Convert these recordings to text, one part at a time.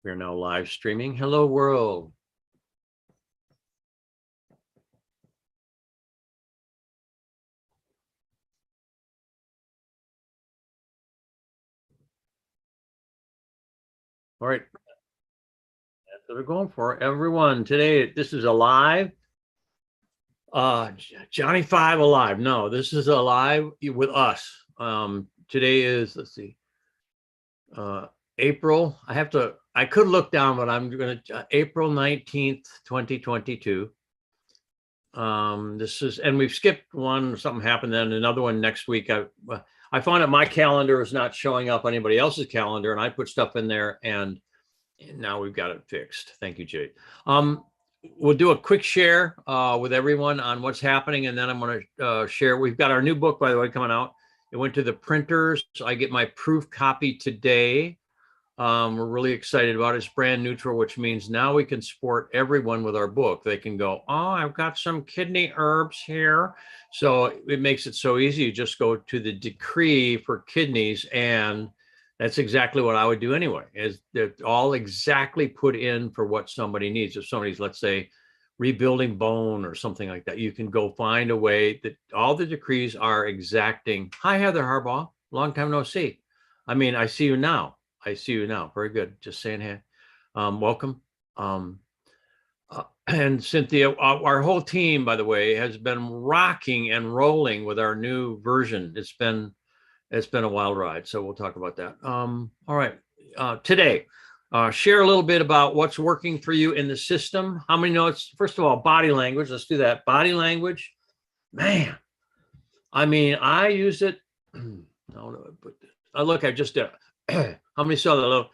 We are now live streaming. Hello, world. All right. That's what we're going for. Everyone, today, this is a live. Johnny Five Alive. No, this is a live with us. Today is, let's see, April. I could look down, but I'm going to, April 19th, 2022. And we've skipped one, something happened then, another one next week. I found that my calendar is not showing up anybody else's calendar, and I put stuff in there, and now we've got it fixed. Thank you, Jade. We'll do a quick share with everyone on what's happening, and then I'm going to share. We've got our new book, by the way, coming out. It went to the printers. I get my proof copy today. We're really excited about it. It's brand neutral, which means now we can support everyone with our book. They can go, oh, I've got some kidney herbs here. So it makes it so easy. You just go to the decree for kidneys, and that's exactly what I would do anyway, is they're all exactly put in for what somebody needs. If somebody's, let's say, rebuilding bone or something like that, you can go find a way that all the decrees are exacting. Hi, Heather Harbaugh. Long time no see. I mean, I see you now. Very good. Just saying hey. Welcome. And Cynthia, our whole team, by the way, has been rocking and rolling with our new version. It's been a wild ride. So we'll talk about that. All right. Today, share a little bit about what's working for you in the system. How many notes? First of all, body language. Let's do that. Body language. Man, I mean, I use it. Look, I just did. How many saw the little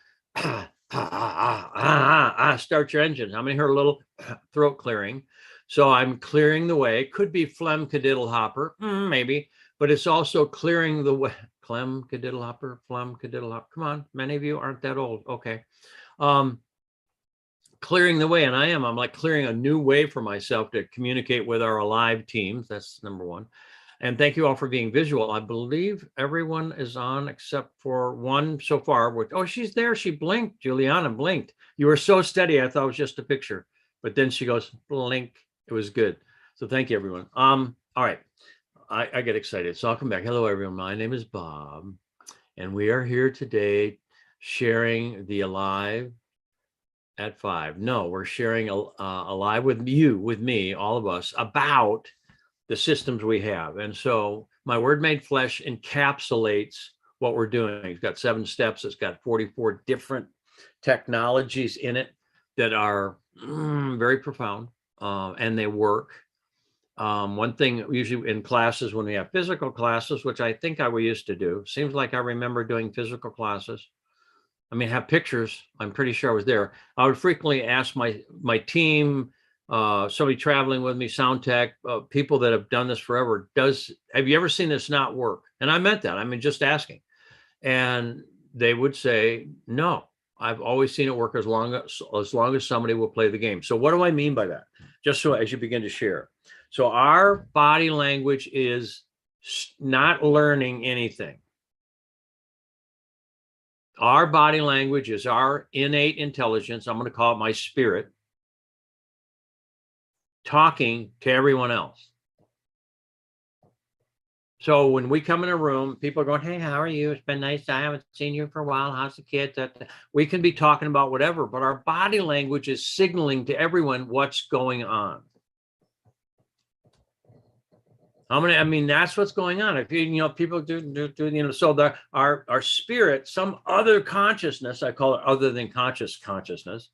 start your engine? How many heard a little throat clearing? So I'm clearing the way. It could be phlegm cadiddle hopper, maybe, but it's also clearing the way. Phlegm cadiddle hopper. Come on, many of you aren't that old. Okay. Clearing the way, and I'm like clearing a new way for myself to communicate with our alive teams. That's number one. And thank you all for being visual. I believe everyone is on except for one so far. Oh, she's there. She blinked. Juliana blinked. You were so steady. I thought it was just a picture. But then she goes, blink. It was good. So thank you, everyone. All right. I get excited. So I'll come back. Hello, everyone. My name is Bob. And we are here today sharing the Alive at 5. No, we're sharing Alive with you, with me, all of us, about the systems we have. And so my Word Made Flesh encapsulates what we're doing. It's got 7 steps. It's got 44 different technologies in it that are very profound, and they work. One thing usually in classes, when we have physical classes, which I think we used to do, seems like I remember doing physical classes. I mean, have pictures. I'm pretty sure I was there. I would frequently ask my team, somebody traveling with me, sound tech, people that have done this forever, have you ever seen this not work? And I meant that. I mean, just asking. And they would say, no, I've always seen it work as long as somebody will play the game. So what do I mean by that? Just so as you begin to share. So our body language is not learning anything. Our body language is our innate intelligence. I'm going to call it my spirit, talking to everyone else. So when we come in a room, people are going, hey, how are you? It's been nice. I haven't seen you for a while. How's the kids? We can be talking about whatever, but our body language is signaling to everyone what's going on. I mean, that's what's going on. If people do, so our spirit, some other consciousness, I call it other than consciousness.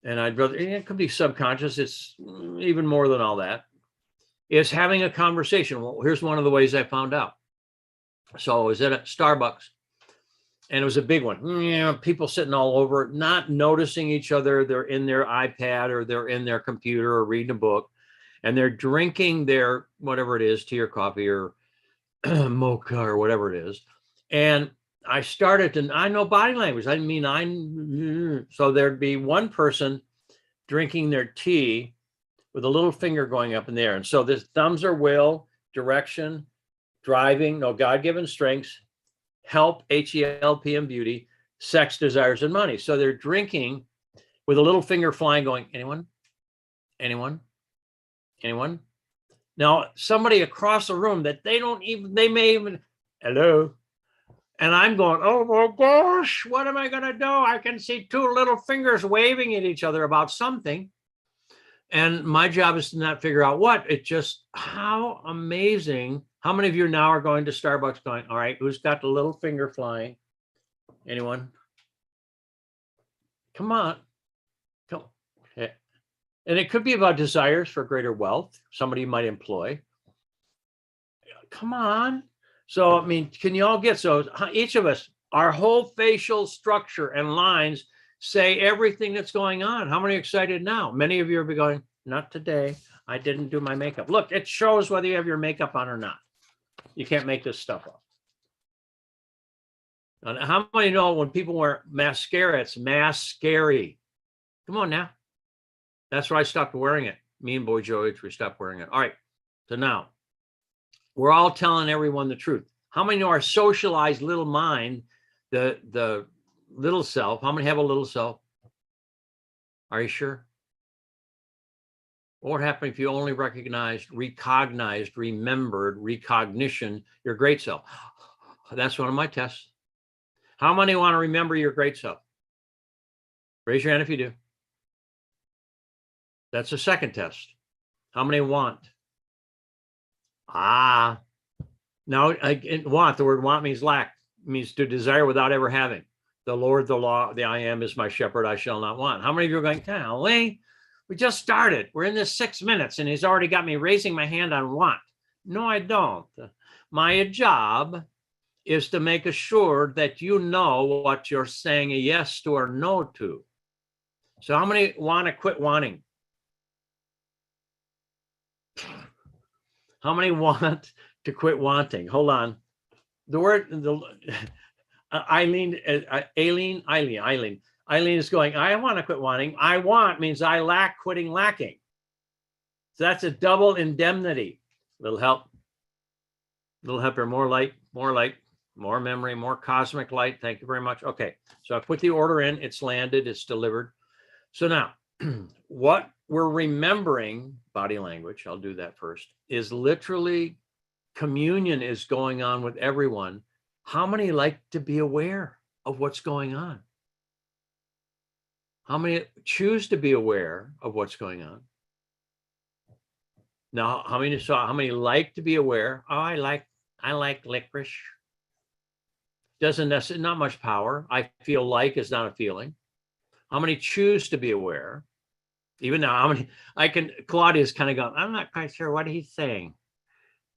And I'd rather, it could be subconscious. It's even more than all that. Is having a conversation. Well, here's one of the ways I found out. So I was at a Starbucks, and it was a big one. People sitting all over, not noticing each other. They're in their iPad or they're in their computer or reading a book, and they're drinking their, whatever it is, tea or coffee or mocha or whatever it is. And I started to, I know body language. So there'd be one person drinking their tea with a little finger going up in the air. And so this thumbs are will, direction, driving, no God-given strengths, help, HELP and beauty, sex, desires, and money. So they're drinking with a little finger flying, going, anyone? Anyone? Anyone? Now, somebody across the room that they may even, hello. And I'm going, oh my gosh, what am I going to do? I can see two little fingers waving at each other about something. And my job is to not figure out what. It's just how amazing. How many of you now are going to Starbucks going, all right, who's got the little finger flying? Anyone? Come on. Come. And it could be about desires for greater wealth, somebody you might employ. Come on. So, I mean, can you all get, so each of us, our whole facial structure and lines say everything that's going on. How many are excited now? Many of you are going, not today. I didn't do my makeup. Look, it shows whether you have your makeup on or not. You can't make this stuff up. And how many know when people wear mascara, it's mascary? Come on now. That's why I stopped wearing it. Me and Boy George, we stopped wearing it. All right. So now we're all telling everyone the truth. How many know our socialized little mind, the little self? How many have a little self? Are you sure? What would happen if you only recognized, remembered, recognition, your great self? That's one of my tests. How many want to remember your great self? Raise your hand if you do. That's the second test. How many want? Now, want, the word want means lack, means to desire without ever having. The Lord, the law, the I am is my shepherd, I shall not want. How many of you are going, golly, we just started. We're in this 6 minutes and he's already got me raising my hand on want. No, I don't. My job is to make assured that you know what you're saying a yes to or no to. So how many want to quit wanting? How many want to quit wanting? Hold on. The word, Eileen is going, I want to quit wanting. I want means I lack, quitting lacking. So that's a double indemnity. Little help here, more light, more memory, more cosmic light. Thank you very much. Okay, so I put the order in, it's landed, it's delivered. So now, what we're remembering, body language, I'll do that first, is literally communion is going on with everyone. How many like to be aware of what's going on? How many choose to be aware of what's going on? Now, how many like to be aware? Oh, I like licorice. Doesn't necessarily, not much power. I feel like is not a feeling. How many choose to be aware? Even now, how many? Claudia's kind of going, I'm not quite sure what he's saying.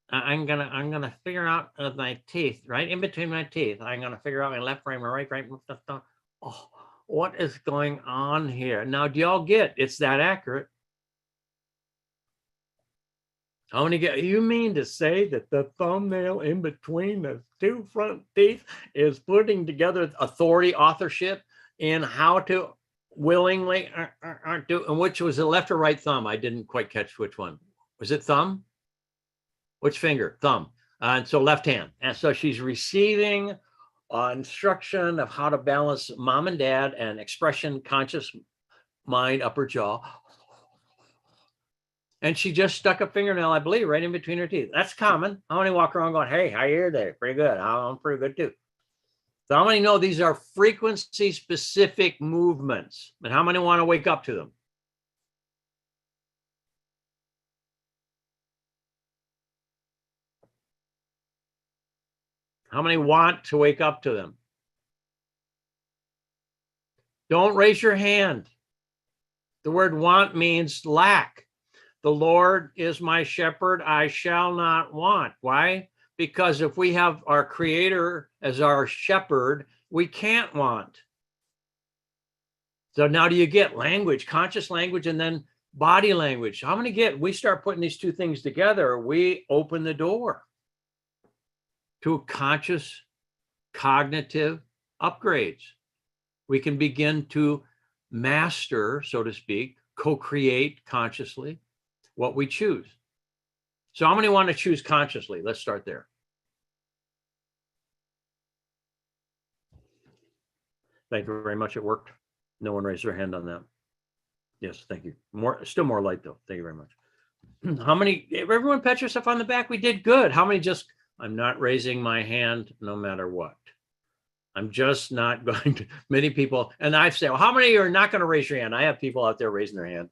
I'm gonna figure out my teeth, right in between my teeth. I'm gonna figure out my left brain, my right brain. Oh, what is going on here? Now, do y'all get it's that accurate? How many get? You mean to say that the thumbnail in between the two front teeth is putting together authority, authorship in how to willingly do? And which was the left or right thumb? I didn't quite catch which one. Was it thumb? Which finger? Thumb. And so left hand. And so she's receiving instruction of how to balance mom and dad and expression, conscious mind, upper jaw. And she just stuck a fingernail, I believe, right in between her teeth. That's common. How many walk around going, hey, how are you there? Pretty good. I'm pretty good too. So how many know these are frequency specific movements? And how many want to wake up to them? How many want to wake up to them? Don't raise your hand. The word want means lack. The Lord is my shepherd, I shall not want. Why? Because if we have our Creator as our shepherd, we can't want. So now do you get language, conscious language, and then body language? How many get? We start putting these two things together, we open the door to conscious cognitive upgrades. We can begin to master, so to speak, co-create consciously what we choose. So how many want to choose consciously? Let's start there. Thank you very much. It worked. No one raised their hand on that. Yes, thank you. Still more light though. Thank you very much. How many, everyone pat yourself on the back? We did good. How many just, I'm not raising my hand no matter what. I'm just not going to, many people, and I say, well, how many are not going to raise your hand? I have people out there raising their hand.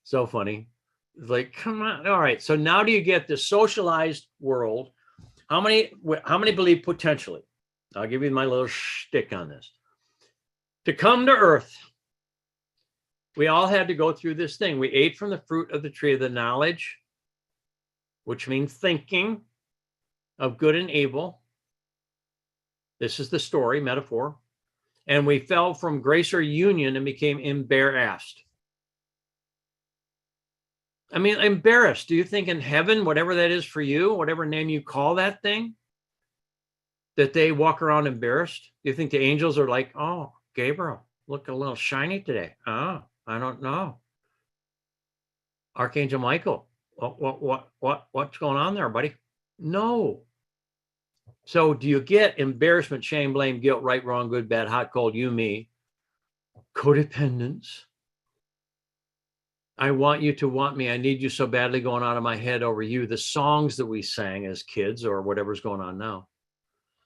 So funny. It's like, come on. All right. So now do you get the socialized world? How many believe potentially? I'll give you my little shtick on this. To come to earth, we all had to go through this thing. We ate from the fruit of the tree of the knowledge, which means thinking of good and evil. This is the story, metaphor. And we fell from grace or union and became embarrassed. I mean, embarrassed. Do you think in heaven, whatever that is for you, whatever name you call that thing, that they walk around embarrassed? Do you think the angels are like, oh, Gabriel, look a little shiny today? Oh, I don't know. Archangel Michael, what's going on there, buddy? No. So do you get embarrassment, shame, blame, guilt, right, wrong, good, bad, hot, cold, you, me, codependence? I want you to want me. I need you so badly going out of my head over you. The songs that we sang as kids or whatever's going on now.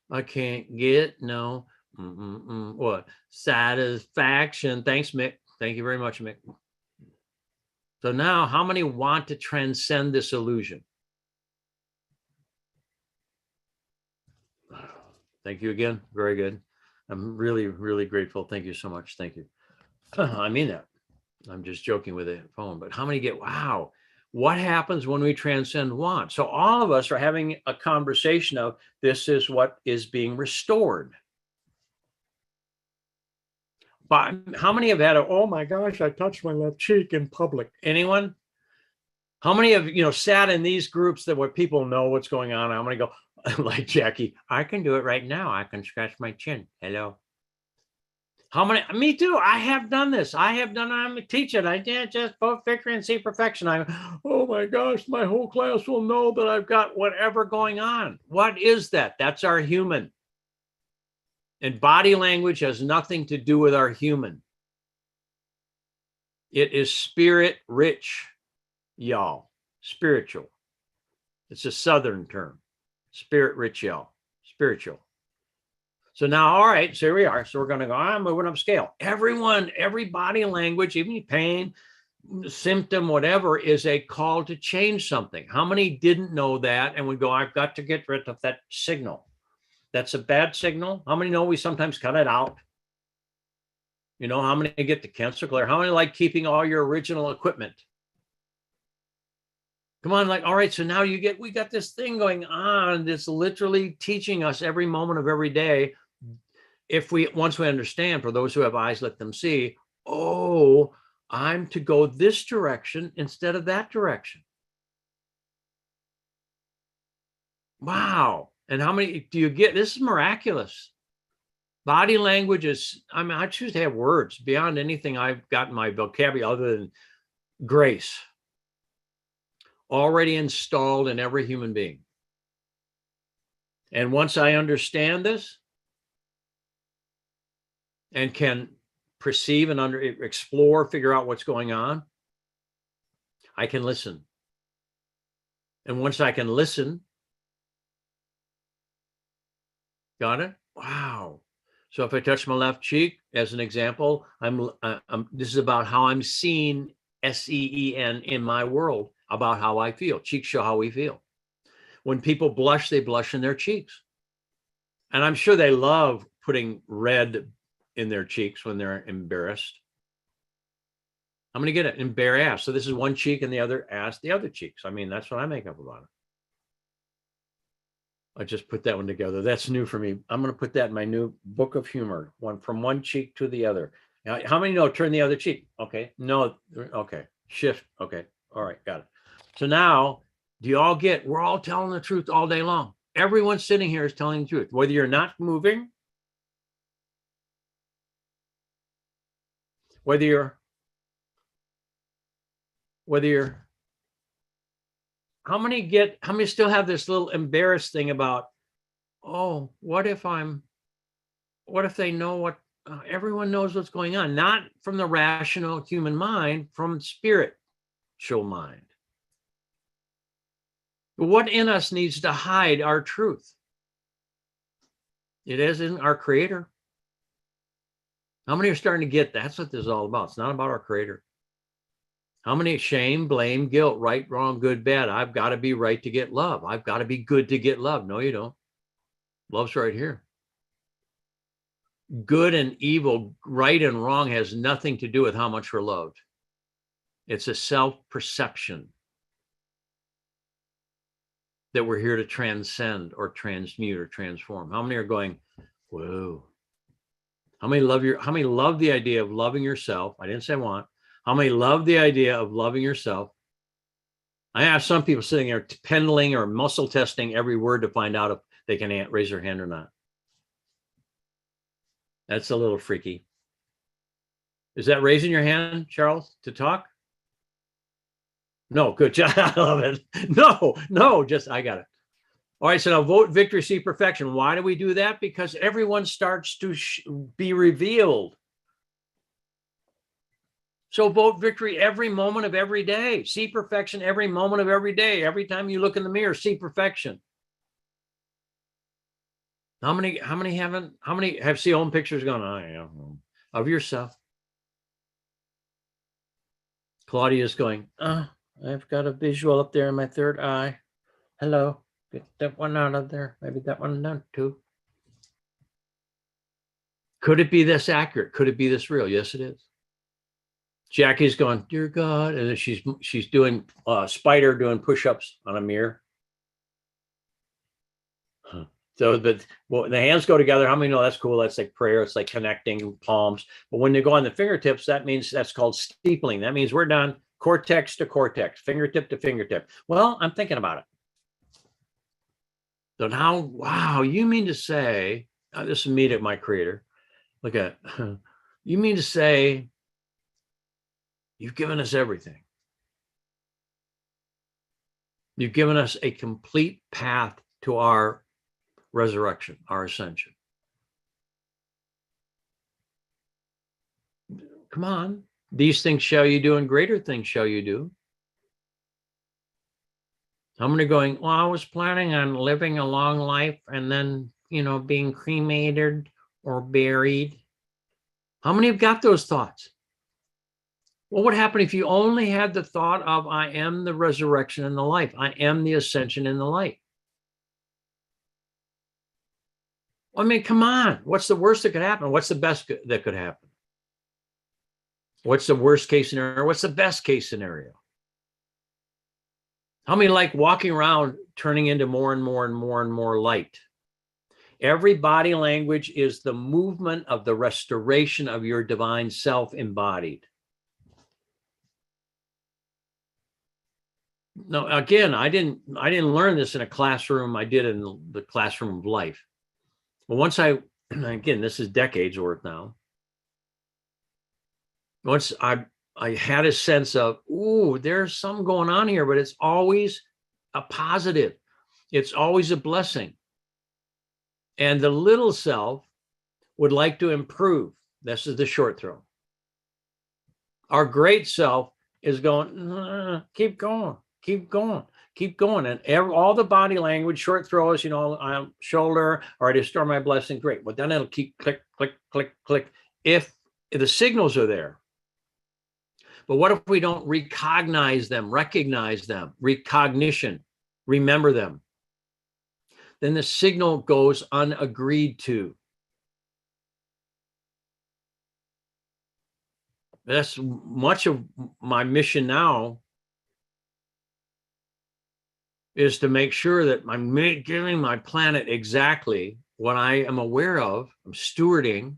I can't get no, what? Satisfaction. Thanks, Mick. Thank you very much, Mick. So now how many want to transcend this illusion? Thank you again. Very good. I'm really, really grateful. Thank you so much. Thank you. I mean that. I'm just joking with the phone, but how many get, wow, what happens when we transcend want? So all of us are having a conversation of this is what is being restored. But how many have had a, oh my gosh, I touched my left cheek in public? Anyone? How many have, sat in these groups that where people know what's going on? I'm going to go like Jackie, I can do it right now. I can scratch my chin. Hello. How many? Me too. I have done this. I'm a teacher. I did just both victory and see perfection. Oh my gosh, my whole class will know that I've got whatever going on. What is that? That's our human. And body language has nothing to do with our human. It is spirit rich, y'all. Spiritual. It's a Southern term. Spirit rich, y'all. Spiritual. So now, all right, so here we are. So we're going to go, I'm moving up scale. Every body language, even pain, symptom, whatever, is a call to change something. How many didn't know that and would go, I've got to get rid of that signal? That's a bad signal. How many know we sometimes cut it out? How many get the cancer glare? How many like keeping all your original equipment? Come on, like, all right, so now we got this thing going on that's literally teaching us every moment of every day. Once we understand, for those who have eyes, let them see, oh, I'm to go this direction instead of that direction. Wow. And how many do you get? This is miraculous. Body language is, I choose to have words beyond anything I've got in my vocabulary other than grace. Already installed in every human being. And once I understand this and can perceive and explore, figure out what's going on, I can listen. And once I can listen, got it? Wow. So if I touch my left cheek, as an example, this is about how I'm seen, SEEN, in my world, about how I feel. Cheeks show how we feel. When people blush, they blush in their cheeks. And I'm sure they love putting red in their cheeks when they're embarrassed. I'm going to get it, embarrassed. So this is one cheek and the other ass, the other cheeks. That's what I make up about it. I just put that one together. That's new for me. I'm going to put that in my new book of humor, from one cheek to the other. Now, how many know turn the other cheek? Okay. No. Okay. Shift. Okay. All right. Got it. So now, do you all get, we're all telling the truth all day long. Everyone sitting here is telling the truth, whether you're not moving, whether you're, how many still have this little embarrassed thing about, oh, what if they know everyone knows what's going on, not from the rational human mind, from spiritual mind. What in us needs to hide our truth? It isn't our creator. How many are starting to get that's what this is all about? It's not about our creator. How many shame, blame, guilt, right, wrong, good, bad? I've got to be right to get love. I've got to be good to get love. No, you don't. Love's right here. Good and evil, right and wrong has nothing to do with how much we're loved. It's a self-perception that we're here to transcend or transmute or transform. How many are going, whoa? How many love the idea of loving yourself? I didn't say want. How many love the idea of loving yourself? I have some people sitting there pendling or muscle testing every word to find out if they can raise their hand or not. That's a little freaky. Is that raising your hand, Charles, to talk? No, good job. I love it. No, just I got it. All right, so now vote victory, see perfection. Why do we do that? Because everyone starts to be revealed. So vote victory every moment of every day. See perfection every moment of every day. Every time you look in the mirror, see perfection. How many have seen own pictures going, oh, yeah, of yourself? Claudia's going, I've got a visual up there in my third eye. Hello, get that one out of there. Maybe that one down too. Could it be this accurate? Could it be this real? Yes, it is. Jackie's going, dear God, and then she's doing spider doing push-ups on a mirror. So the hands go together. How many know that's cool? That's like prayer. It's like connecting palms. But when they go on the fingertips, that means that's called steepling. That means we're done. Cortex to cortex, fingertip to fingertip. Well, I'm thinking about it. So now, wow, you mean to say, this is me to my creator. Look at, you mean to say, you've given us everything. You've given us a complete path to our resurrection, our ascension. Come on. These things shall you do, and greater things shall you do. How many going, well, I was planning on living a long life and then, being cremated or buried. How many have got those thoughts? What would happen if you only had the thought of, I am the resurrection and the life. I am the ascension and the light. I mean, come on. What's the worst that could happen? What's the best that could happen? What's the worst case scenario? What's the best case scenario? How many like walking around turning into more and more and more and more light? Every body language is the movement of the restoration of your divine self embodied. No, again, I didn't learn this in a classroom. I did in the classroom of life. But once again, this is decades worth now. Once I had a sense of, ooh, there's something going on here, but it's always a positive. It's always a blessing. And the little self would like to improve. This is the short throw. Our great self is going, keep going, keep going, keep going. And all the body language, short throws, shoulder, or I restore my blessing, great. But then it'll keep click, click, click, click, if the signals are there. But what if we don't recognize them, recognition, remember them? Then the signal goes unagreed to. That's much of my mission now, is to make sure that I'm giving my planet exactly what I am aware of, I'm stewarding.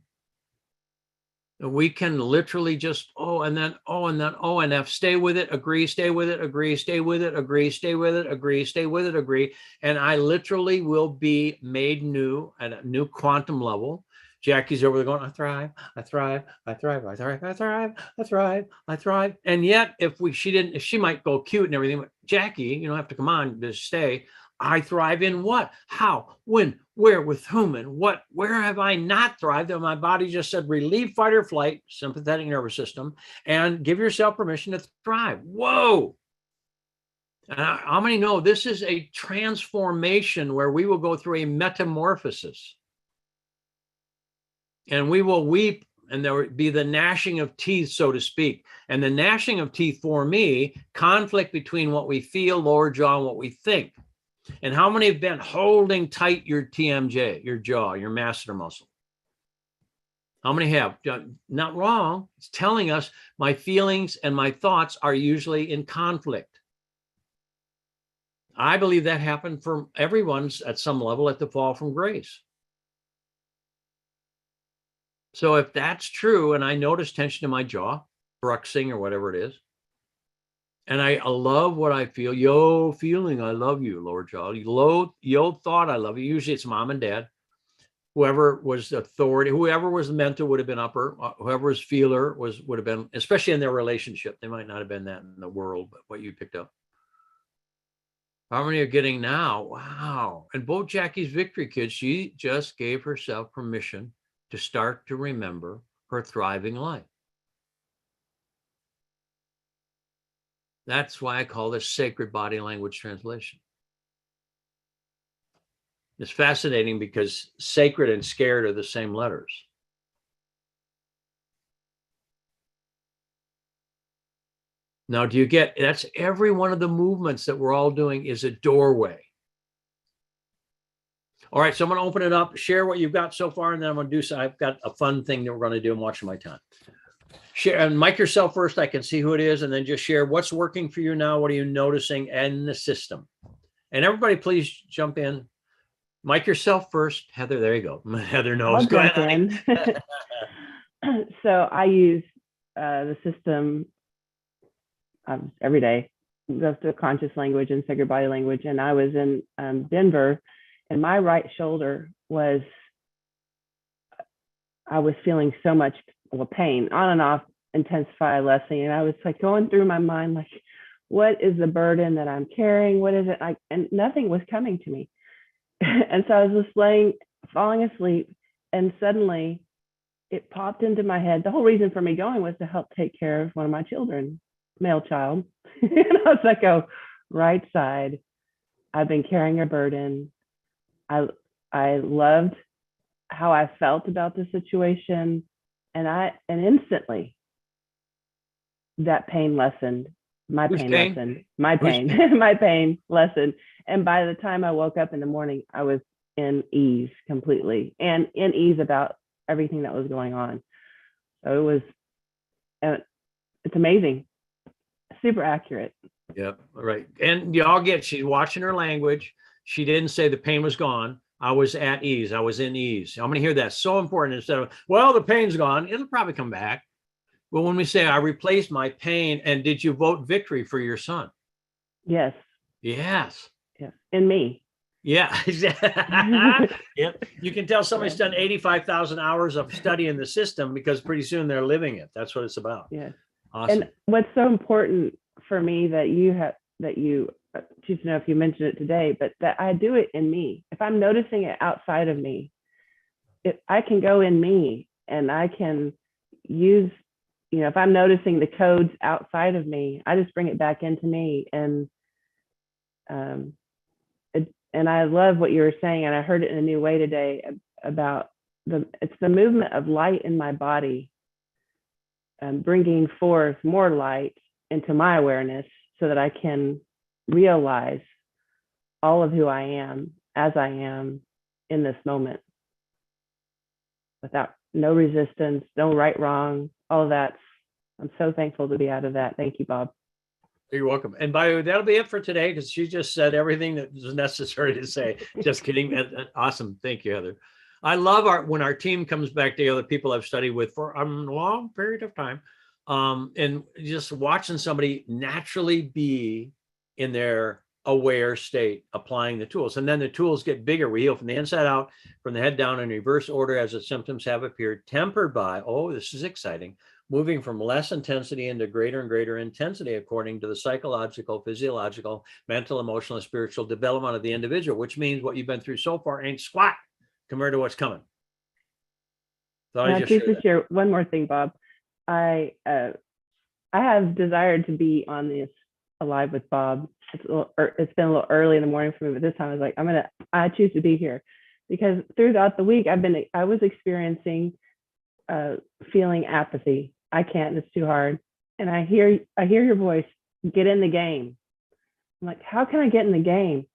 And we can literally just, and then O and F, stay with it, agree, stay with it, agree, stay with it, agree, stay with it, agree, stay with it, agree. And I literally will be made new at a new quantum level. Jackie's over there going, I thrive, I thrive, I thrive, I thrive, I thrive, I thrive, I thrive. And yet, if she might go cute and everything, but Jackie, you don't have to come on to stay. I thrive in what, how, when, where, with whom, and what, where have I not thrived? And my body just said relieve, fight, or flight, sympathetic nervous system, and give yourself permission to thrive. Whoa. And how many know this is a transformation where we will go through a metamorphosis and we will weep, and there will be the gnashing of teeth, so to speak. And the gnashing of teeth for me, conflict between what we feel, lower jaw, and what we think. And how many have been holding tight your TMJ, your jaw, your masseter muscle? How many have? Not wrong. It's telling us my feelings and my thoughts are usually in conflict. I believe that happened for everyone's at some level at the fall from grace. So if that's true, and I notice tension in my jaw, bruxing or whatever it is, and I love what I feel, yo feeling, I love you, lower jaw, yo thought, I love you. Usually it's mom and dad, whoever was authority, whoever was the mentor would have been upper, whoever was feeler would have been, especially in their relationship. They might not have been that in the world, but what you picked up. How many are getting now? Wow. And both Jackie's victory kids, she just gave herself permission to start to remember her thriving life. That's why I call this sacred body language translation. It's fascinating because sacred and scared are the same letters. Now, do you get, that's every one of the movements that we're all doing is a doorway. All right, so I'm going to open it up, share what you've got so far, and then I'm going to do so. I've got a fun thing that we're going to do. I'm watching my time. Share and mic yourself first. I can see who it is, and then just share what's working for you now. What are you noticing in the system? And everybody, please jump in. Mic yourself first. Heather, there you go. Heather knows. Go ahead. So I use the system every day, goes to conscious language and sacred body language. And I was in Denver, and my right shoulder was, I was feeling so much pain, on and off, intensify, lessening. And I was like going through my mind, like, what is the burden that I'm carrying? What is it like? And nothing was coming to me. And so I was just falling asleep, and suddenly it popped into my head. The whole reason for me going was to help take care of one of my children, male child. And I was like, oh, right side, I've been carrying a burden. I loved how I felt about the situation, and instantly that pain lessened. My pain lessened. My pain lessened. And by the time I woke up in the morning, I was in ease completely, and in ease about everything that was going on. So it was, it's amazing, super accurate. Yeah, right. And y'all get, she's watching her language. She didn't say the pain was gone. I was at ease. I was in ease. I'm going to hear that. So important. Instead of, well, the pain's gone, it'll probably come back. But when we say I replaced my pain, and did you vote victory for your son? Yes. Yes. Yeah. In me. Yeah. Yep. You can tell somebody's done 85,000 hours of studying the system, because pretty soon they're living it. That's what it's about. Yes. Awesome. And what's so important for me that you choose to know if you mentioned it today, but that I do it in me. If I'm noticing it outside of me, I can go in me, and I can use, if I'm noticing the codes outside of me, I just bring it back into me. And and I love what you were saying, and I heard it in a new way today about it's the movement of light in my body, bringing forth more light into my awareness so that I can realize all of who I am as I am in this moment, without no resistance, no right, wrong, all of that. I'm so thankful to be out of that. Thank you, Bob. You're welcome. And by the way, that'll be it for today, because she just said everything that was necessary to say. Just kidding. Awesome. Thank you, Heather. I love when our team comes back together, people I've studied with for a long period of time, and just watching somebody naturally be in their aware state, applying the tools. And then the tools get bigger. We heal from the inside out, from the head down, in reverse order as the symptoms have appeared, tempered by, oh, this is exciting, moving from less intensity into greater and greater intensity according to the psychological, physiological, mental, emotional, and spiritual development of the individual, which means what you've been through so far ain't squat compared to what's coming. Now, just to share one more thing, Bob. I have desired to be on this Alive with Bob. It's been a little early in the morning for me, but this time I was like, I choose to be here, because throughout the week I was experiencing feeling apathy. I can't, it's too hard. And I hear your voice, get in the game. I'm like, how can I get in the game?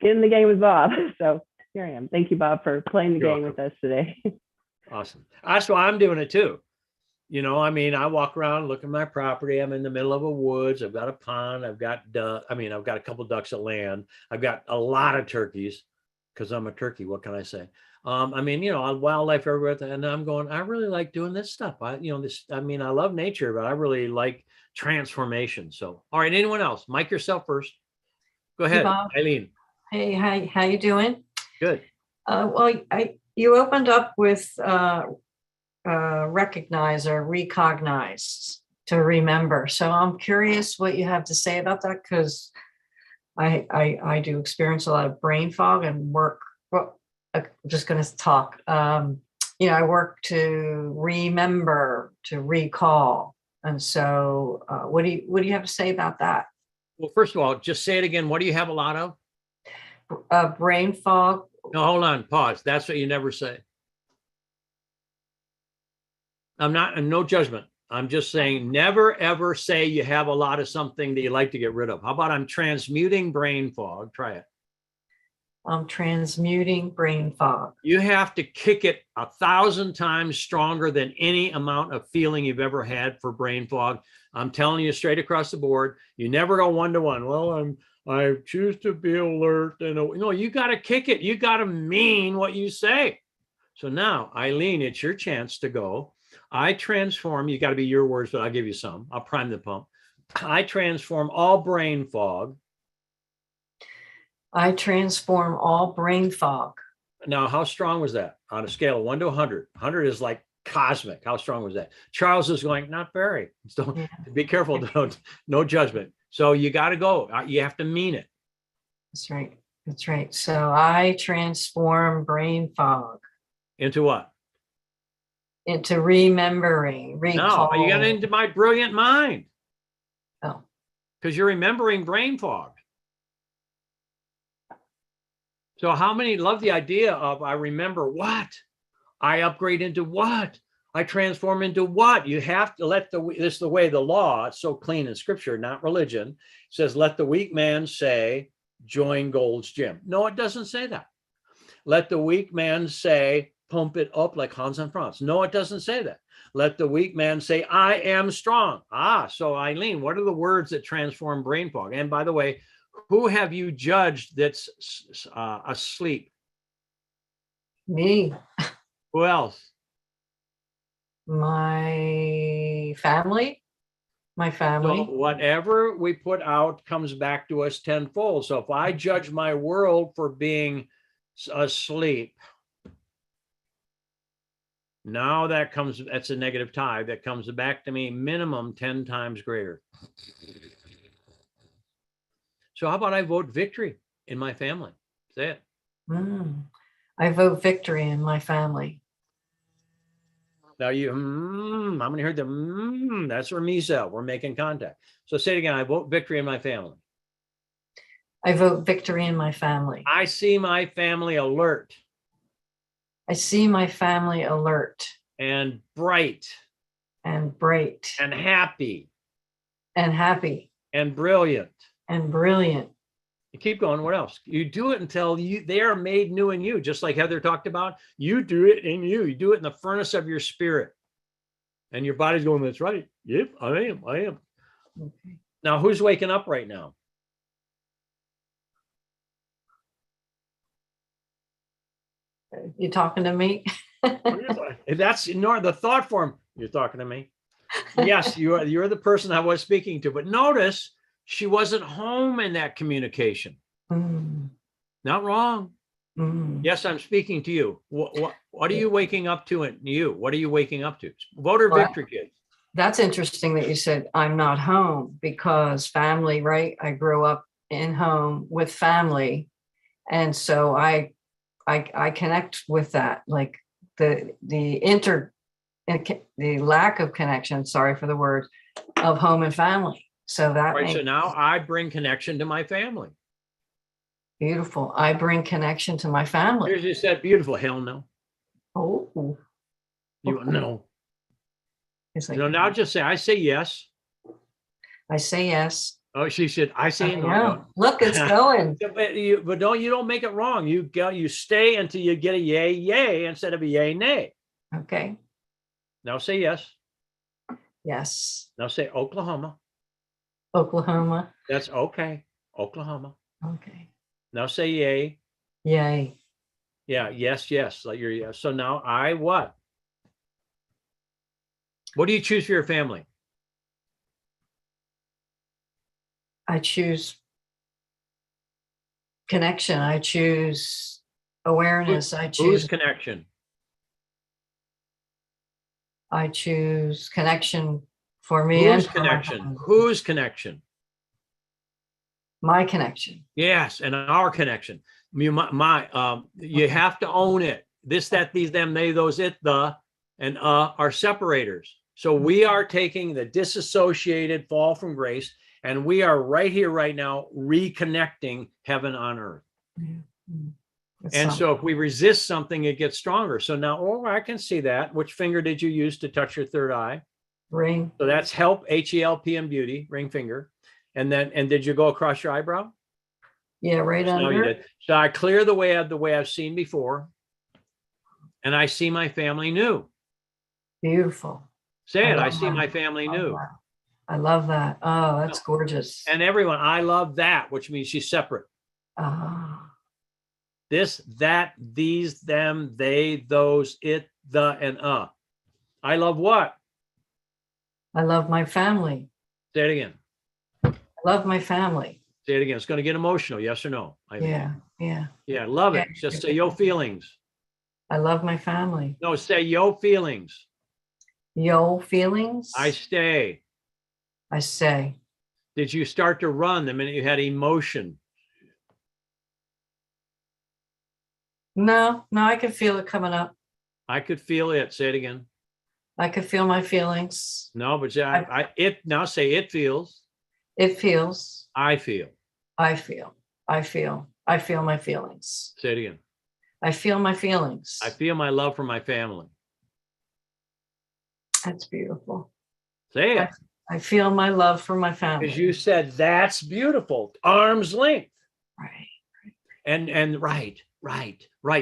Get in the game with Bob. So here I am. Thank you, Bob, for playing the game with us today. Awesome. That's why I'm doing it too. You know, I mean, I walk around, look at my property. I'm in the middle of a woods. I've got a pond. I've got a couple of ducks of land. I've got a lot of turkeys because I'm a turkey. What can I say? I mean, you know, wildlife everywhere. And I'm going, I really like doing this stuff. I love nature, but I really like transformation. So, all right. Anyone else? Mike yourself first. Go ahead, Eileen. Hey, how you doing? Good. You opened up with recognize or recognize, to remember. So I'm curious what you have to say about that, because I do experience a lot of brain fog and work. Well, I'm just going to talk. I work to remember, to recall, and so what do you have to say about that? Well, first of all, just say it again. What do you have a lot of? Brain fog. No, hold on. Pause. That's what you never say. I'm not, and no judgment. I'm just saying, never ever say you have a lot of something that you like to get rid of. How about I'm transmuting brain fog? Try it. I'm transmuting brain fog. You have to kick it 1,000 times stronger than any amount of feeling you've ever had for brain fog. I'm telling you straight across the board. You never go one-to-one. Well, I choose to be alert. And no, you got to kick it. You got to mean what you say. So now, Eileen, it's your chance to go. I transform, you got to be your words, but I'll give you some. I'll prime the pump. I transform all brain fog. I transform all brain fog. Now, how strong was that on a scale of 1 to 100? 100 is like cosmic. How strong was that? Charles is going, not very. So be careful. No judgment. So you got to go. You have to mean it. That's right. That's right. So I transform brain fog. Into what? Into remembering, recall. No, you got into my brilliant mind. Oh. Because you're remembering brain fog. So how many love the idea of I remember what? I upgrade into what? I transform into what? You have to let this is the way the law, it's so clean in scripture, not religion. It says, let the weak man say, join Gold's Gym. No, it doesn't say that. Let the weak man say, pump it up like Hans and Franz. No, it doesn't say that. Let the weak man say, I am strong. So Eileen, what are the words that transform brain fog? And by the way, who have you judged that's asleep? Me. Who else? My family. My family. So whatever we put out comes back to us tenfold. So if I judge my world for being asleep, now that's a negative tie that comes back to me minimum 10 times greater. So how about I vote victory in my family? Say it. I vote victory in my family. Now I'm going to hear the that's for me, so we're making contact. So say it again. I vote victory in my family. I vote victory in my family. I see my family alert. I see my family alert. And bright. And bright. And happy. And happy. And brilliant. And brilliant. You keep going. What else? You do it until they are made new in you, just like Heather talked about. You do it in you. You do it in the furnace of your spirit. And your body's going, that's right. Yep, I am. Okay. Now, who's waking up right now? You talking to me? That's the thought form. You're talking to me. Yes, you're the person I was speaking to. But notice she wasn't home in that communication. Not wrong. Yes, I'm speaking to you. What are you waking up to in you? What are you waking up to? Voter victory, kids. That's interesting that you said I'm not home because family, right? I grew up in home with family. And so I connect with that, like the lack of connection, sorry for the word, of home and family. So that Right. So makes now I bring connection to my family. beautiful. I bring connection to my family. Here's you said beautiful. Hell no. Oh, You no. it's like, No, now just say, I say yes. I say yes. Oh, she said, I I say no. know. Look, it's going. But you don't make it wrong. You stay until you get a yay instead of a yay nay. Okay. Now say yes. Yes. Now say Oklahoma. Oklahoma. That's okay. Oklahoma. Okay. Now say yay. Yay. Yeah, yes. Like your yes. So now I what? What do you choose for your family? I choose connection. I choose awareness. Whose connection? I choose connection for me and Whose for my connection? family. Whose connection? My connection. Yes, and our connection. You have to own it. This, that, these, them, they, those, it, the, and are separators. So we are taking the disassociated fall from grace, and we are right here, right now, reconnecting heaven on earth. It's And something. so if we resist something, it gets stronger. So now, oh, I can see that. Which finger did you use to touch your third eye? Ring. So that's help, H-E-L-P and beauty, ring finger. And did you go across your eyebrow? Yeah, right No, you under. did. So I clear the way I've seen before, and I see my family new. Beautiful. Say it. I love see that. my family Love new. that. I love that. Oh, that's gorgeous. And everyone, I love that, which means she's separate. Ah, This, that, these, them, they, those, it, the, and I love what? I love my family. Say it again. I love my family. Say it again. It's going to get emotional. Yes or no? Yeah. Yeah, love it. Just say yo feelings. I love my family. No, say yo feelings. Yo feelings. I stay. I say. Did you start to run the minute you had emotion? No, I can feel it coming up. I could feel it. Say it again. I can feel my feelings. No, but now say it feels. It feels. I feel. I feel. I feel. I feel my feelings. Say it again. I feel my feelings. I feel my love for my family. That's beautiful. Say it. I feel my love for my family. Because you said that's beautiful. Arm's length. Right. And right.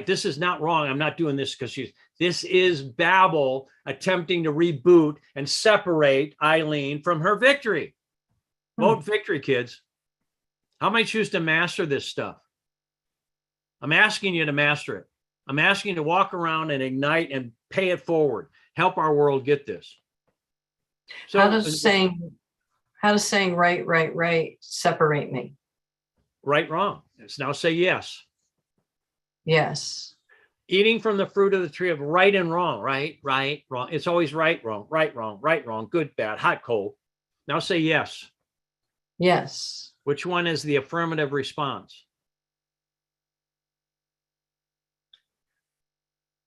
This is not wrong. I'm not doing this because this is Babel attempting to reboot and separate Eileen from her victory. Vote victory, kids. How many choose to master this stuff? I'm asking you to master it. I'm asking you to walk around and ignite and pay it forward. Help our world get this. So how does saying right separate me? Right, wrong. Let's now say yes. Yes. Eating from the fruit of the tree of right and wrong, right, wrong. It's always right, wrong, good, bad, hot, cold. Now say yes. Yes. Which one is the affirmative response?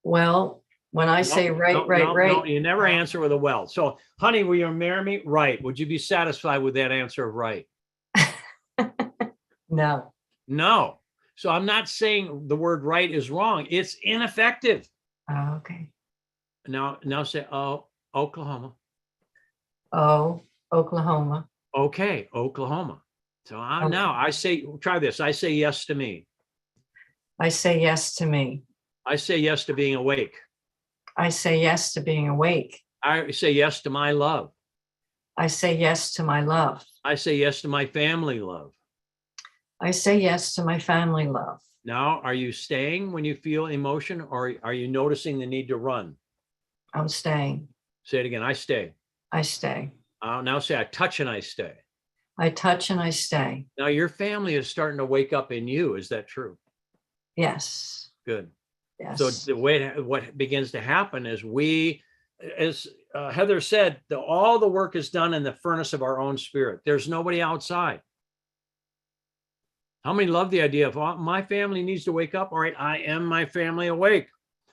Well, when I say right. You never answer with a well. So, honey, will you marry me? Right. Would you be satisfied with that answer of right? No. No. So I'm not saying the word right is wrong. It's ineffective. Oh, okay. Now say, oh, Oklahoma. Oh, Oklahoma. Okay, Oklahoma. So Okay. now I say, try this. I say yes to me. I say yes to me. I say yes to being awake. I say yes to being awake. I say yes to my love. I say yes to my love. I say yes to my family love. I say yes to my family love. Now, are you staying when you feel emotion, or are you noticing the need to run? I'm staying. Say it again. I stay. I stay. Now say I touch and I stay. I touch and I stay. Now your family is starting to wake up in you. Is that true? Yes. Good. Yes. So the way what begins to happen is we, as Heather said, all the work is done in the furnace of our own spirit. There's nobody outside. How many love the idea of, oh, my family needs to wake up? All right, I am my family awake.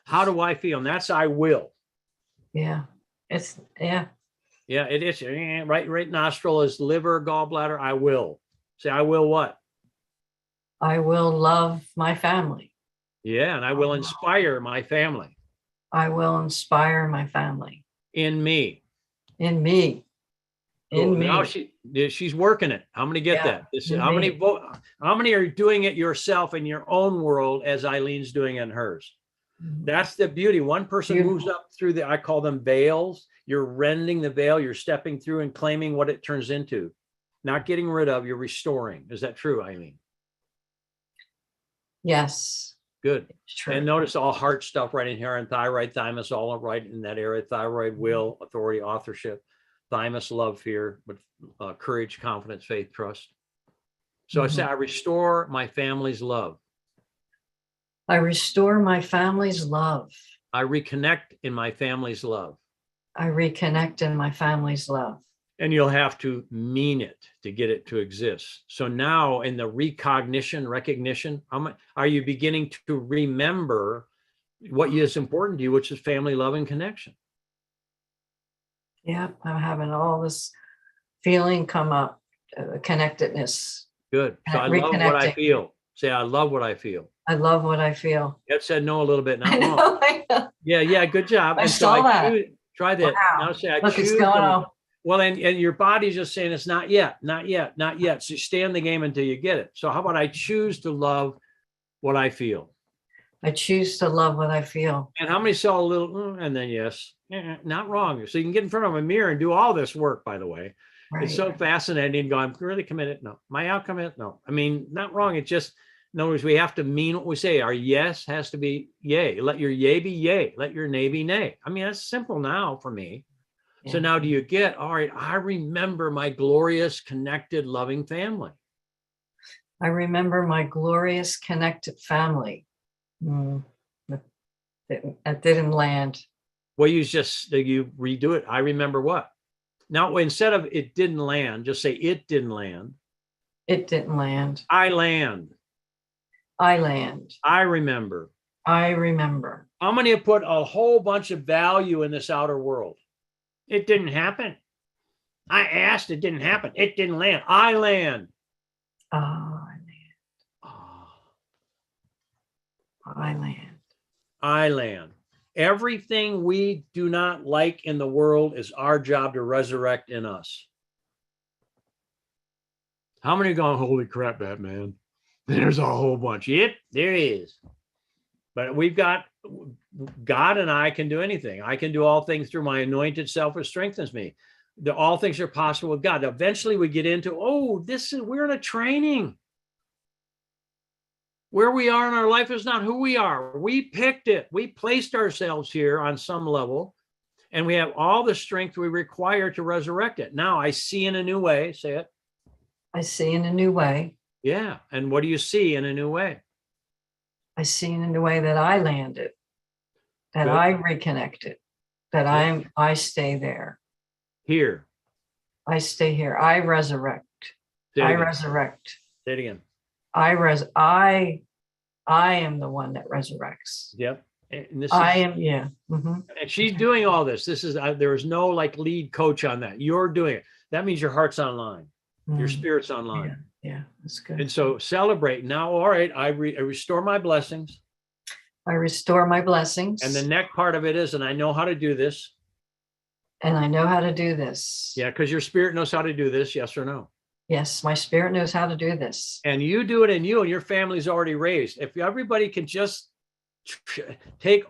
How do I feel? And that's I will. Yeah. Yeah. Yeah, it is. Right nostril is liver, gallbladder. I will. Say, I will what? I will love my family. Yeah, and I will inspire my family. I will inspire my family. In me. In me. In Cool. me. Now she's working it. How many get that? How many are doing it yourself in your own world as Eileen's doing it in hers? That's the beauty. One person moves up through I call them veils. You're rending the veil. You're stepping through and claiming what it turns into. Not getting rid of, you're restoring. Is that true, Eileen? Yes. Good. True. And notice all heart stuff right in here, and thyroid, thymus, all right in that area. Thyroid, will, authority, authorship. Thymus, love, fear, but courage, confidence, faith, trust. So I say, I restore my family's love. I restore my family's love. I reconnect in my family's love. I reconnect in my family's love. And you'll have to mean it to get it to exist. So now in the recognition, are you beginning to remember what is important to you, which is family, love, and connection? Yeah, I'm having all this feeling come up, connectedness. Good. So I love what I feel. Say, I love what I feel. I love what I feel. That said no a little bit. Not I wrong. know, I know. Yeah, good job. I saw that. Try that. Wow. Now say, I Look, it's choose going on. Well, and your body's just saying it's not yet, not yet, not yet. So you stay in the game until you get it. So how about I choose to love what I feel? I choose to love what I feel. And how many saw a little, and then yes, not wrong. So you can get in front of a mirror and do all this work, by the way. Right. It's so fascinating. Go, I'm really committed. No, my outcome is no. I mean, not wrong. It's just, in other words, we have to mean what we say. Our yes has to be yay. Let your yay be yay. Let your nay be nay. I mean, that's simple now for me. Yeah. So now do you get, all right, I remember my glorious, connected, loving family. I remember my glorious, connected family. That didn't land. Well, you redo it. I remember what? Now, instead of it didn't land, just say it didn't land. It didn't land. I land. I land. I remember. I remember. How many have put a whole bunch of value in this outer world? It didn't happen. I asked, it didn't happen. It didn't land. I land. Oh, I land. Oh. I land. I land. Everything we do not like in the world is our job to resurrect in us. How many are going, holy crap, Batman? There's a whole bunch. Yep, there is. But we've got God, and I can do anything. I can do all things through my anointed self, which strengthens me. All things are possible with God. Eventually we get into, we're in a training. Where we are in our life is not who we are. We picked it. We placed ourselves here on some level, and we have all the strength we require to resurrect it. Now I see in a new way. Say it. I see in a new way. Yeah. And what do you see in a new way? I see in the way that I landed, that I reconnected, that I stay there. Here. I stay here. I resurrect. I resurrect. Say it again. I am the one that resurrects. Yep. And this yeah. Mm-hmm. And she's doing all this. This is, there is no like lead coach on that. You're doing it. That means your heart's online. Your spirit's online. Yeah, that's good. And so celebrate now. All right, I restore my blessings. I restore my blessings. And the next part of it is, and I know how to do this. And I know how to do this. Yeah, because your spirit knows how to do this. Yes or no? Yes, my spirit knows how to do this. And you do it, and you and your family's already raised. If everybody can just take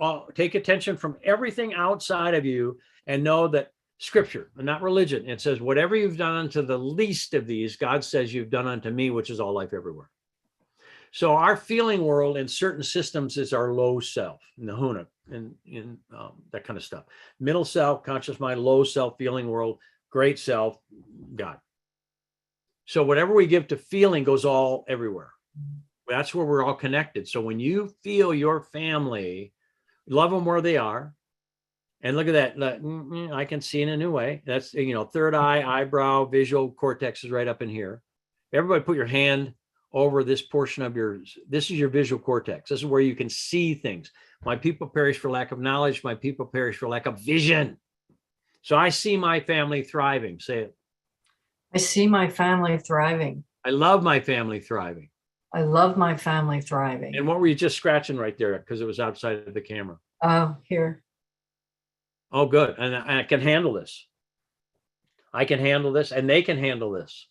attention from everything outside of you and know that Scripture, and not religion. It says, whatever you've done unto the least of these, God says you've done unto me, which is all life everywhere. So our feeling world in certain systems is our low self, nahuna, and that kind of stuff. Middle self, conscious mind, low self, feeling world, great self, God. So whatever we give to feeling goes all everywhere. That's where we're all connected. So when you feel your family, love them where they are, And look at that. I can see in a new way. That's, third eye, eyebrow, visual cortex is right up in here. Everybody put your hand over this portion of this is your visual cortex. This is where you can see things. My people perish for lack of knowledge. My people perish for lack of vision. So I see my family thriving. Say it. I see my family thriving. I love my family thriving. I love my family thriving. And what were you just scratching right there? Because it was outside of the camera. Oh, here. Oh, good. And I can handle this. I can handle this, and they can handle this.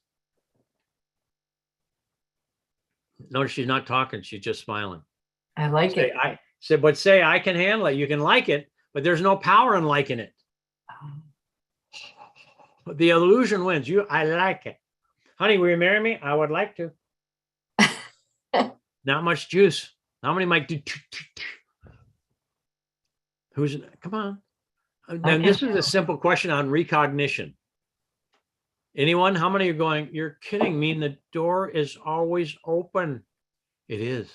Notice she's not talking. She's just smiling. I like it. Say, I can handle it. You can like it, but there's no power in liking it. The illusion wins. I like it. Honey, will you marry me? I would like to. Not much juice. How many might do? Come on. And this is a simple question on recognition. Anyone? How many are going, you're kidding me? The door is always open. It is.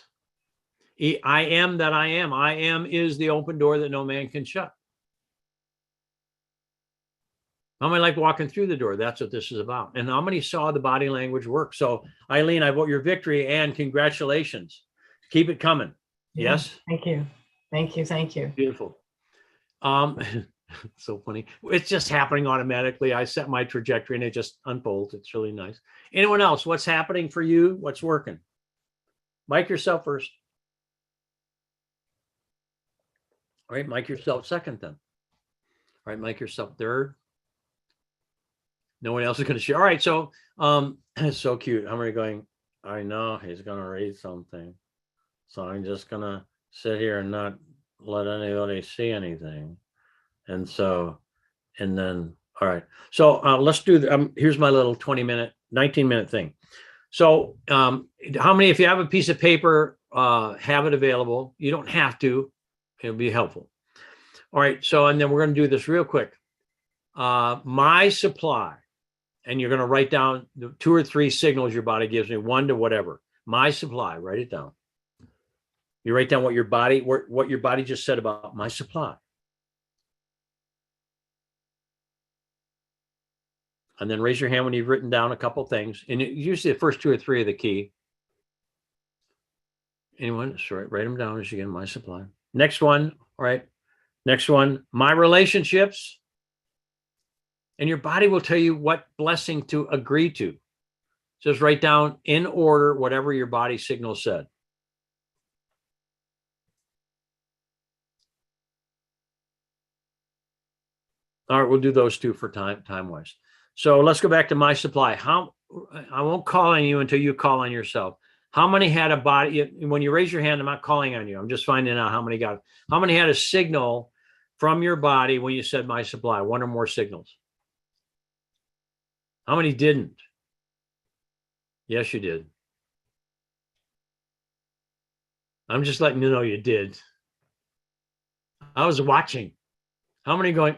I am that I am. I am is the open door that no man can shut. How many like walking through the door? That's what this is about. And how many saw the body language work? So Eileen, I vote your victory and congratulations. Keep it coming. Yeah, Yes. Thank you. Thank you. Thank you. Beautiful. So funny. It's just happening automatically. I set my trajectory and it just unfolds. It's really nice. Anyone else? What's happening for you? What's working? Mic yourself first. All right, mic yourself second then. All right, mic yourself third. No one else is going to share. All right, so it's so cute. How many going? I know he's going to read something. So I'm just going to sit here and not let anybody see anything. And then, all right. So let's do, here's my little 19-minute thing. So how many, if you have a piece of paper, have it available? You don't have to, it'll be helpful. All right. So, and then we're going to do this real quick. My supply, and you're going to write down the 2 or 3 signals your body gives me, 1 to whatever. My supply, write it down. You write down what your body just said about my supply. And then raise your hand when you've written down a couple things. And usually the first 2 or 3 are the key. Anyone? Sorry, write them down as you get my supply. Next one. All right. Next one, my relationships. And your body will tell you what blessing to agree to. Just write down in order whatever your body signal said. All right, we'll do those 2 for time-wise. So let's go back to my supply. I won't call on you until you call on yourself. How many had a body? When you raise your hand, I'm not calling on you. I'm just finding out how many got it. How many had a signal from your body when you said my supply? 1 or more signals. How many didn't? Yes, you did. I'm just letting you know you did. I was watching. How many going?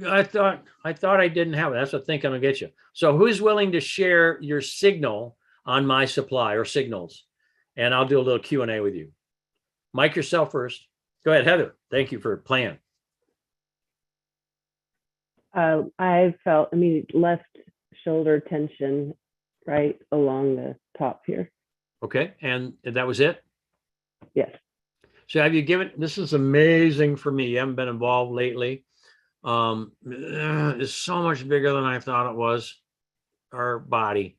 I thought I didn't have it. That's what thinking will get you. So who's willing to share your signal on my supply or signals? And I'll do a little Q&A with you. Mic yourself first. Go ahead, Heather. Thank you for playing. I felt immediate left shoulder tension right along the top here. Okay. And that was it? Yes. So have you given, this is amazing for me. You haven't been involved lately. It's so much bigger than I thought it was. Our body.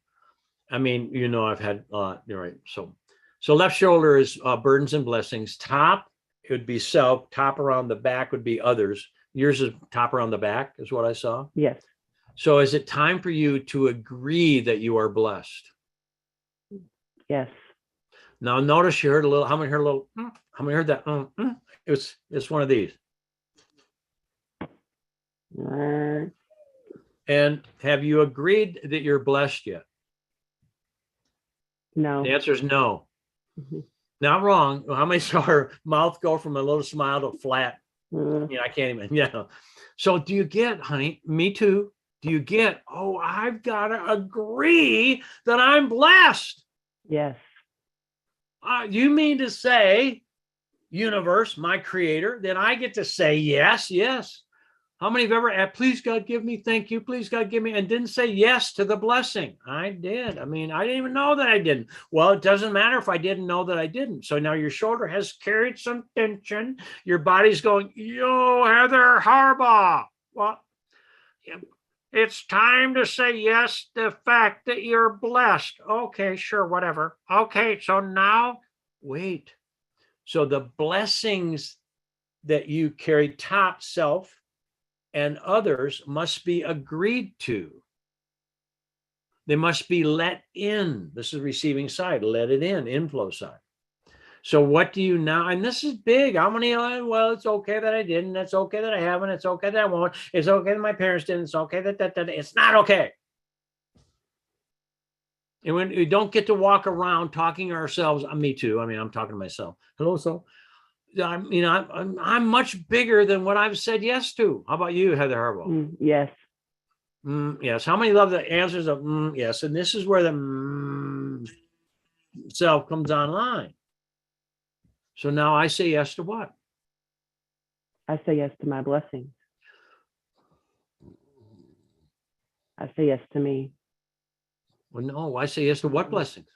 I mean, I've had you're right. So left shoulder is burdens and blessings. Top, it would be self. Top around the back would be others. Yours is top around the back is what I saw. Yes. So is it time for you to agree that you are blessed? Yes. Now notice you heard a little, how many heard a little, how many heard that? It's one of these. And have you agreed that you're blessed yet? No. The answer is no. Mm-hmm. Not wrong. How many saw her mouth go from a little smile to flat? I can't even. Yeah. So do you get, honey? Me too. Do you get? Oh, I've got to agree that I'm blessed. Yes. You mean to say universe, my creator, then I get to say yes, yes. How many have ever asked, please God, give me, thank you, please God, give me, and didn't say yes to the blessing? I did. I mean, I didn't even know that I didn't. Well, it doesn't matter if I didn't know that I didn't. So now your shoulder has carried some tension. Your body's going, yo, Heather Harbaugh. Well, it's time to say yes to the fact that you're blessed. Okay, sure, whatever. Okay, so now wait. So the blessings that you carry, top self and others, must be agreed to. They must be let in. This is receiving side, let it in, inflow side. So what do you now? And this is big. How many? Well, it's okay that I didn't. It's okay that I haven't. It's okay that I won't. It's okay that my parents didn't. It's okay that. It's not okay. And when we don't get to walk around talking to ourselves, me too. I mean, I'm talking to myself. Hello, so I'm much bigger than what I've said yes to. How about you, Heather Harbaugh? Yes. Yes. How many love the answers of yes? And this is where the self comes online. So now I say yes to what? I say yes to my blessings. I say yes to me. Well, no, I say yes to what blessings?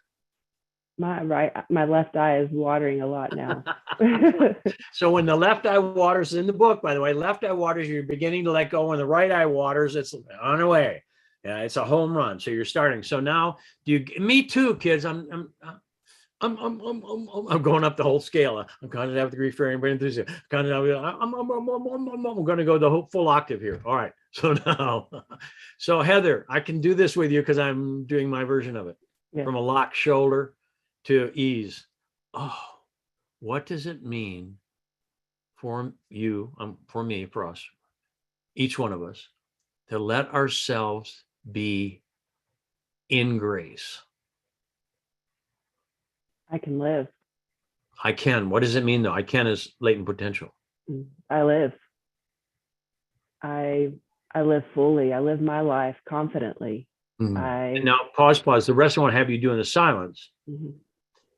My left eye is watering a lot now. So when the left eye waters, in the book, by the way, left eye waters, you're beginning to let go. When the right eye waters, it's on the way. Yeah, it's a home run. So you're starting. So now, me too, kids. I'm going up the whole scale. I'm kind of have the grief fairy and brain enthusiast. I'm going to go the whole full octave here. All right. So now, so Heather, I can do this with you because I'm doing my version of it. Yes. From a locked shoulder to ease. Oh, what does it mean for you, for me, for us, each one of us, to let ourselves be in grace? I can live. I can. What does it mean though? I can is latent potential. I live. I live fully. I live my life confidently. Now pause. The rest I want to have you do in the silence.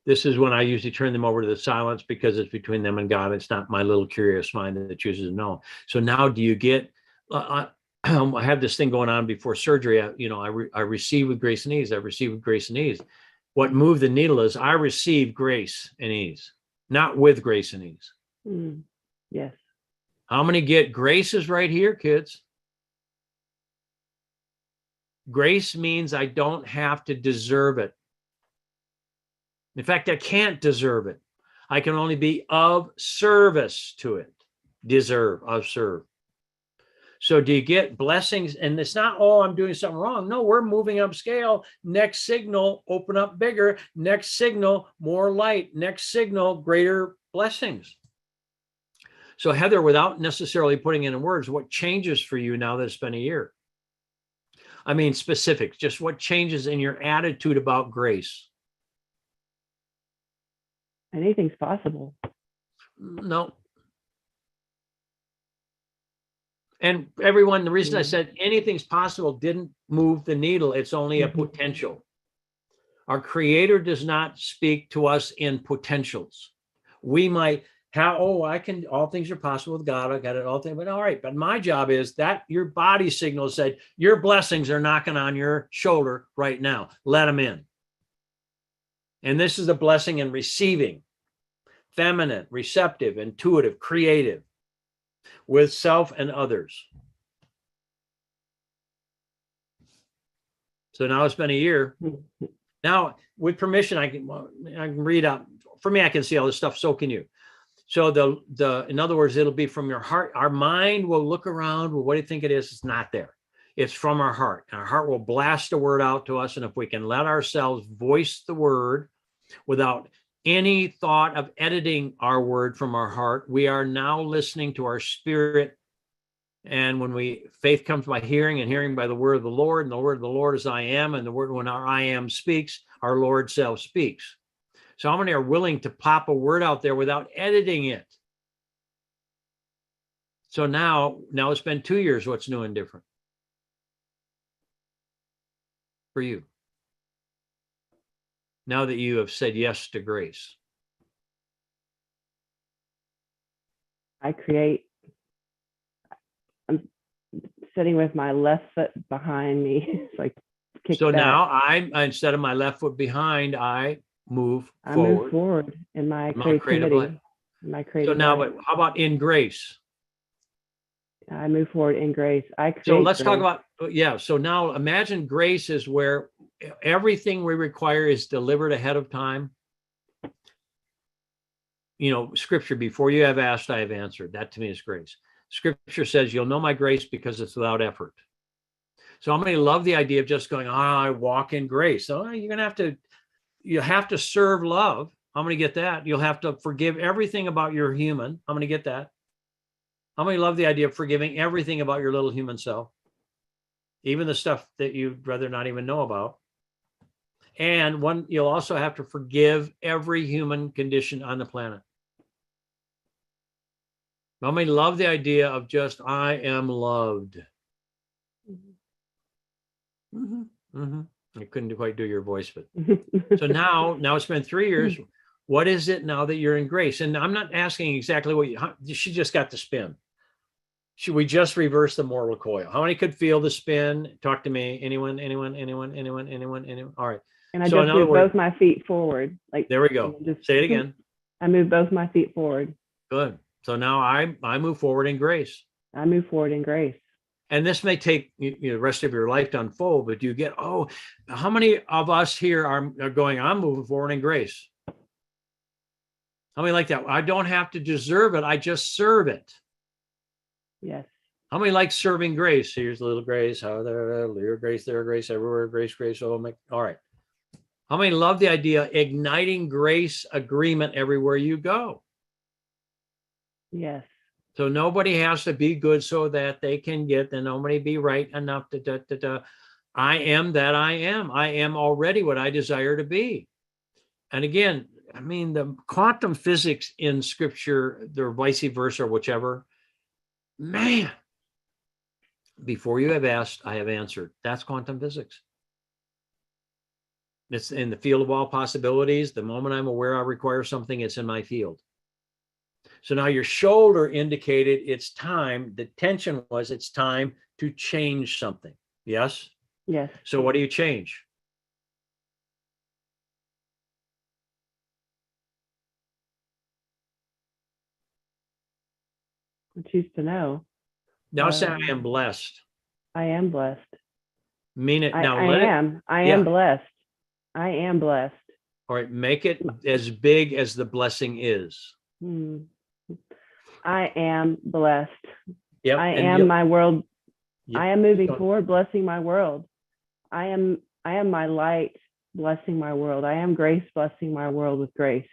This is when I usually turn them over to the silence because it's between them and God. It's not my little curious mind that chooses to know. So now do you get, I have this thing going on before surgery. I receive with grace and ease. I receive with grace and ease. What moved the needle is I receive grace and ease, not with grace and ease. Yes. How many get grace is right here, kids? Grace means I don't have to deserve it. In fact, I can't deserve it. I can only be of service to it. Deserve, of serve. So do you get blessings? And it's not, oh, I'm doing something wrong. No, we're moving up scale. Next signal, open up bigger. Next signal, more light. Next signal, greater blessings. So Heather, without necessarily putting it in words, what changes for you now that it's been a year? I mean, specifics, just what changes in your attitude about grace? Anything's possible. No. And everyone, the reason I said anything's possible didn't move the needle. It's only a potential. Our creator does not speak to us in potentials. We might have, I can, all things are possible with God. I got it all things, but all right. But my job is that your body signal said, your blessings are knocking on your shoulder right now. Let them in. And this is a blessing in receiving, feminine, receptive, intuitive, creative, with self and others. So now it's been a year. Now, with permission, I can read out. For me, I can see all this stuff. So can you. So in other words, it'll be from your heart. Our mind will look around. Well, what do you think it is? It's not there. It's from our heart. And our heart will blast a word out to us. And if we can let ourselves voice the word without any thought of editing our word from our heart, we are now listening to our spirit. And when faith comes by hearing, and hearing by the word of the Lord, and the word of the Lord is I am, and the word, when our I am speaks, our Lord self speaks. So how many are willing to pop a word out there without editing it? So now it's been 2 years. What's new and different for you? Now that you have said yes to grace. I create. I'm sitting with my left foot behind me. It's like kick So back. now instead of my left foot behind, I move I move forward. forward in my My creative life. creativity. In my So creative now, life. but how about in grace? I move forward in grace. I create. So let's talk grace. about, yeah. So now imagine grace is where everything we require is delivered ahead of time. You know, scripture, before you have asked, I have answered. That to me is grace. Scripture says you'll know my grace because it's without effort. So how many love the idea of just going, I walk in grace? So you're going to have to, you have to serve love. How many get that? You'll have to forgive everything about your human. How many get that? How many love the idea of forgiving everything about your little human self? Even the stuff that you'd rather not even know about. And one, you'll also have to forgive every human condition on the planet. How many love the idea of just, I am loved? I couldn't quite do your voice, but so now it's been 3 years. What is it now that you're in grace? And I'm not asking exactly what she just got the spin. Should we just reverse the moral coil? How many could feel the spin? Talk to me. Anyone? All right. And I So in just other move words- both my feet forward. Like There we go. just Say it again. I move both my feet forward. Good. So now I move forward in grace. I move forward in grace. And this may take the rest of your life to unfold, but you get, how many of us here are going, I'm moving forward in grace? How many like that? I don't have to deserve it. I just serve it. Yes. How many like serving grace? Here's a little grace. How there, grace, there, grace, everywhere, grace, grace. All right. How many love the idea igniting grace agreement everywhere you go? Yes. So nobody has to be good so that they can get, and nobody be right enough to. I am that I am. I am already what I desire to be. And again, I mean, the quantum physics in scripture, or vice versa, or whichever, man, before you have asked, I have answered. That's quantum physics. It's in the field of all possibilities. The moment I'm aware I require something, it's in my field. So now your shoulder indicated it's time. The tension was it's time to change something. Yes? Yes. So what do you change? I choose to know. Now say I am blessed. I am blessed. Mean it. Now I am. I yeah. am blessed. I am blessed. All right. Make it as big as the blessing is. I am blessed. Yep. I am my world. Yep. I am moving forward, blessing my world. I am my light, blessing my world. I am grace, blessing my world with grace.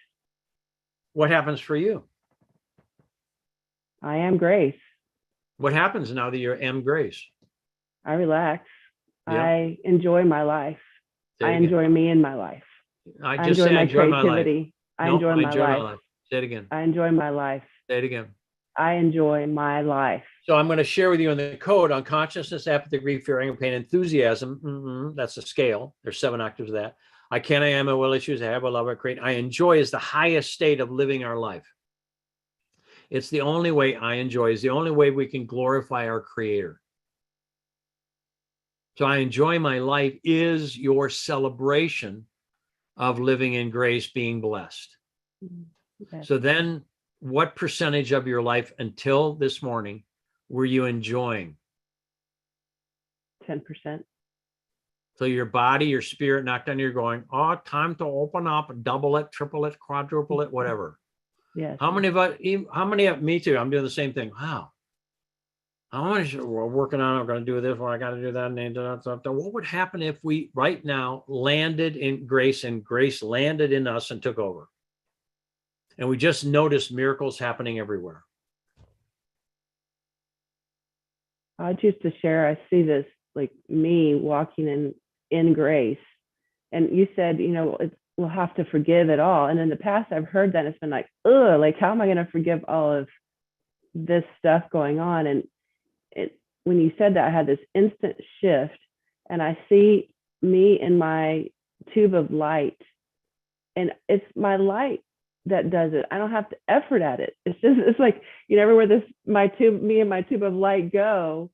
What happens for you? I am grace. What happens now that you're am grace? I relax. Yep. I enjoy my life. I enjoy me in my life. I just say I enjoy my life. creativity. I enjoy my life. Say it again. I enjoy my life. Say it again. I enjoy my life. So I'm going to share with you in the code on consciousness, apathy, grief, fear, anger, pain, enthusiasm. That's a scale. There's 7 octaves of that. I can, I am, I will, I choose, I have, I love, I create. I enjoy is the highest state of living our life. It's the only way I enjoy, is the only way we can glorify our creator. So I enjoy my life is your celebration of living in grace, being blessed. Yes. So then what percentage of your life until this morning were you enjoying? 10%. So your body, your spirit knocked on, you're going, time to open up, double it, triple it, quadruple it, whatever. Yes. How many of me too? I'm doing the same thing. Wow. How much we're working on, we're going to do this, I got to do that. What would happen if we right now landed in grace and grace landed in us and took over? And we just noticed miracles happening everywhere. I choose to share. I see this like me walking in grace. And you said, we'll have to forgive it all. And in the past, I've heard that and it's been like, like, how am I going to forgive all of this stuff going on? And when you said that, I had this instant shift and I see me in my tube of light, and it's my light that does it. I don't have to effort at it. It's like, everywhere me and my tube of light go,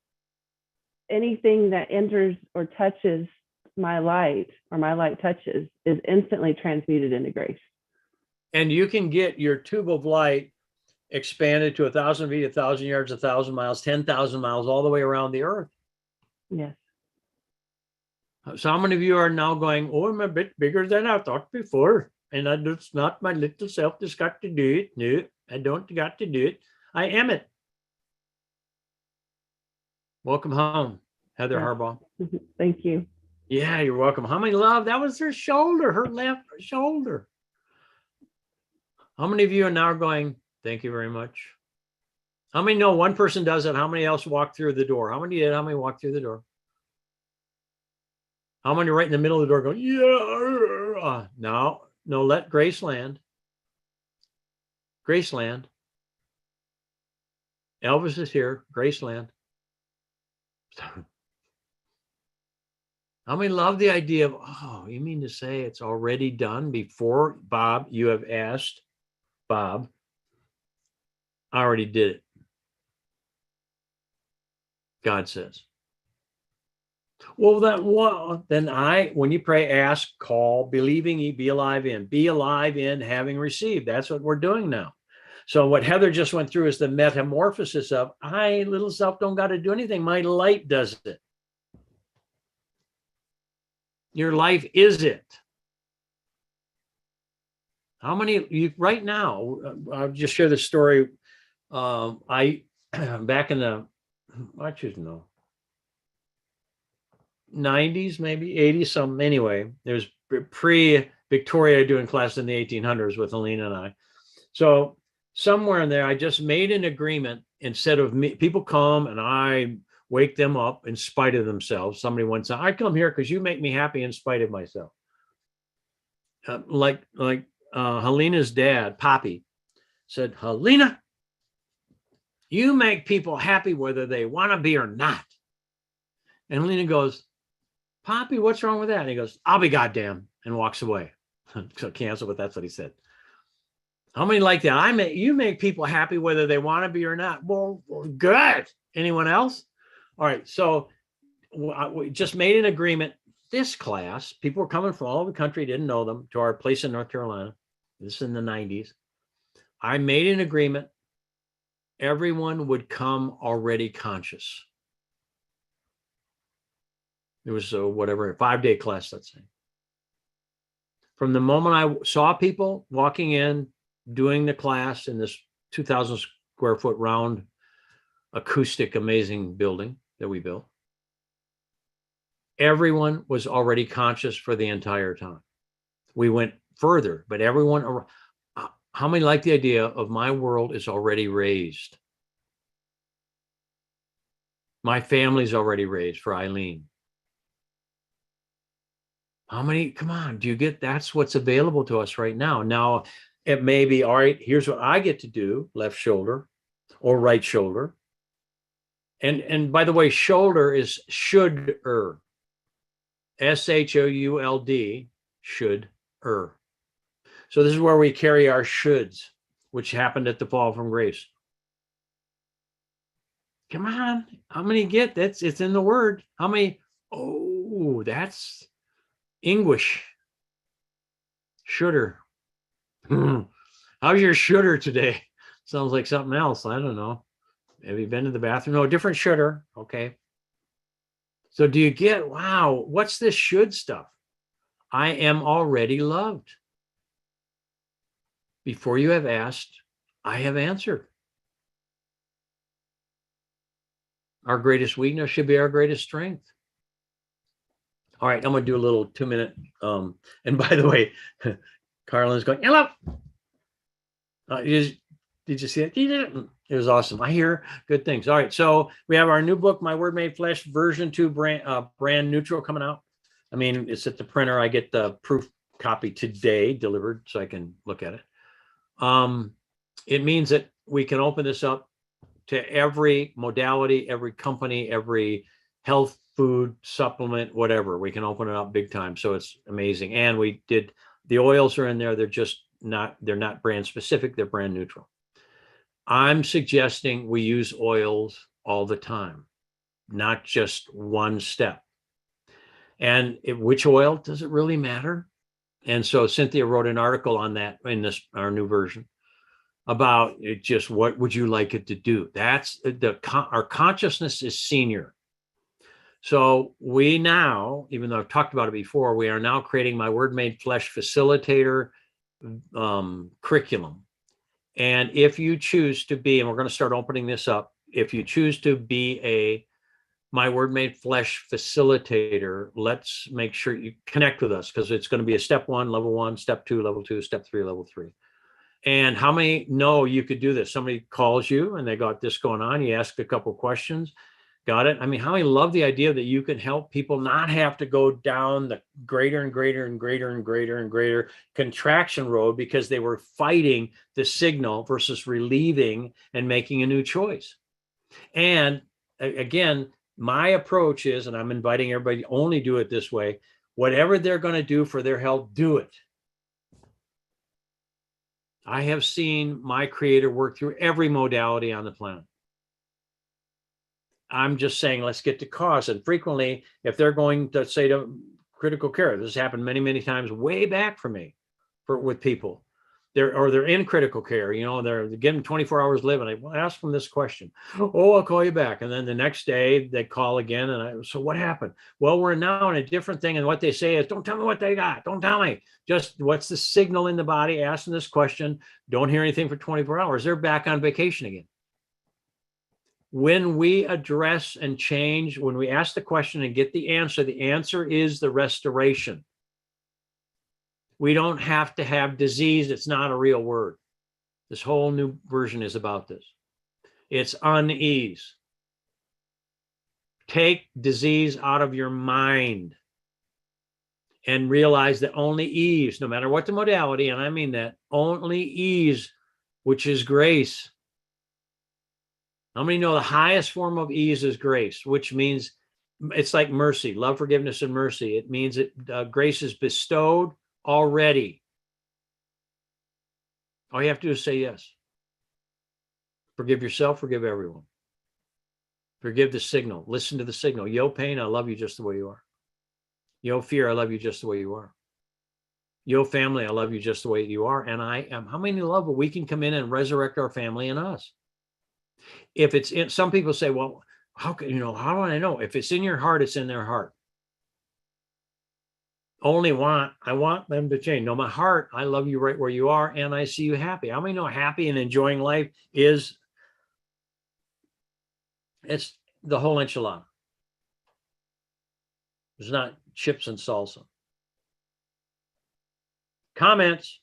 anything that enters or touches my light, or my light touches, is instantly transmuted into grace. And you can get your tube of light expanded to 1,000 feet, 1,000 yards, 1,000 miles, 10,000 miles, all the way around the earth. Yes. So how many of you are now going, oh, I'm a bit bigger than I thought before, and it's not my little self that's got to do it. No, I don't got to do it. I am it. Welcome home, Heather Yeah. Harbaugh. Thank you. Yeah, you're welcome. How many love? That was her shoulder, her left shoulder. How many of you are now going, thank you very much? How many know one person does it? How many else walk through the door? How many did? How many walk through the door? How many right in the middle of the door go, yeah? No, let grace land. Grace land. Elvis is here. Grace land. How many love the idea of, oh, you mean to say it's already done before, Bob, you have asked? Bob, I already did it. God says. Well, then when you pray, ask, call, believing ye, be alive in having received. That's what we're doing now. So what Heather just went through is the metamorphosis of, I, little self, don't got to do anything. My light does it. Your life is it. How many you right now? I'll just share this story. I back in the, I should know, 90s, maybe 80s, something. Anyway, there's pre-Victoria doing class in the 1800s with Alina and I. So somewhere in there, I just made an agreement. Instead of people come and I wake them up in spite of themselves. Somebody once said, I come here because you make me happy in spite of myself. Like Helena's dad, Poppy, said, Helena, you make people happy whether they want to be or not. And Helena goes, Poppy, what's wrong with that? And he goes, I'll be goddamn, and walks away. So cancel, but that's what he said. How many like that? You make people happy whether they want to be or not. Well, good. Anyone else? All right. So we just made an agreement. This class, people were coming from all over the country, didn't know them, to our place in North Carolina. This is in the 90s. I made an agreement. Everyone would come already conscious. It was a 5-day class, let's say. From the moment I saw people walking in, doing the class in this 2,000 square foot round, acoustic, amazing building that we built, everyone was already conscious for the entire time. We went further, but everyone, how many like the idea of my world is already raised? My family's already raised for Eileen. How many, come on, do you get, that's what's available to us right now. Now, it may be, all right, here's what I get to do, left shoulder or right shoulder. And by the way, shoulder is should-er. S-H-O-U-L-D, should-er. So this is where we carry our shoulds, which happened at the fall from grace. Come on, how many get that? It's in the word. How many? Oh, that's English. Shoulder. How's your shoulder today? Sounds like something else. I don't know. Have you been to the bathroom? No, different shoulder. Okay. So do you get, wow, what's this should stuff? I am already loved. Before you have asked, I have answered. Our greatest weakness should be our greatest strength. All right, I'm going to do a little 2-minute. And by the way, Carlin's going, hello. Did you see it? It was awesome. I hear good things. All right, so we have our new book, My Word Made Flesh, version 2, brand neutral, coming out. I mean, it's at the printer. I get the proof copy today delivered so I can look at it. It means that we can open this up to every modality, every company, every health, food, supplement, whatever. We can open it up big time. So it's amazing. And we did, the oils are in there. They're just they're not brand specific, they're brand neutral. I'm suggesting we use oils all the time, not just one step. And which oil, does it really matter? And so Cynthia wrote an article on that in this, our new version, about it, just what would you like it to do? That's our consciousness is senior. So we now, even though I've talked about it before, we are now creating my Word Made Flesh facilitator curriculum. And if you choose to be, and we're going to start opening this up, if you choose to be a My Word Made Flesh facilitator, let's make sure you connect with us, because it's going to be a step 1, level 1, step 2, level 2, step 3, level 3. And how many know you could do this? Somebody calls you and they got this going on. You ask a couple questions. Got it? I mean, how many love the idea that you can help people not have to go down the greater and greater and greater and greater and greater contraction road because they were fighting the signal versus relieving and making a new choice. And again, my approach is, and I'm inviting everybody to only do it this way, whatever they're going to do for their health, do it. I have seen my creator work through every modality on the planet. I'm just saying, let's get to cause. And frequently, if they're going to say to critical care, this has happened many, many times way back for me, with people. They're in critical care, they're getting 24 hours living. I ask them this question. Oh, I'll call you back. And then the next day they call again. And so what happened? Well, we're now in a different thing. And what they say is, don't tell me what they got. Don't tell me. Just what's the signal in the body? Ask them this question. Don't hear anything for 24 hours. They're back on vacation again. When we address and change, when we ask the question and get the answer is the restoration. We don't have to have disease. It's not a real word. This whole new version is about this. It's unease. Take disease out of your mind and realize that only ease, no matter what the modality, and I mean that, only ease, which is grace. How many know the highest form of ease is grace, which means it's like mercy, love, forgiveness, and mercy. It means that grace is bestowed already. All you have to do is say yes. Forgive yourself, forgive everyone. Forgive the signal. Listen to the signal. Yo, pain, I love you just the way you are. Yo, fear, I love you just the way you are. Yo, family, I love you just the way you are. And I am. How many love that we can come in and resurrect our family and us? If it's in, some people say, well, how can, how do I know? If it's in your heart, it's in their heart. I want them to change. No, my heart, I love you right where you are, and I see you happy. How many know happy and enjoying life is, it's the whole enchilada. It's not chips and salsa. Comments?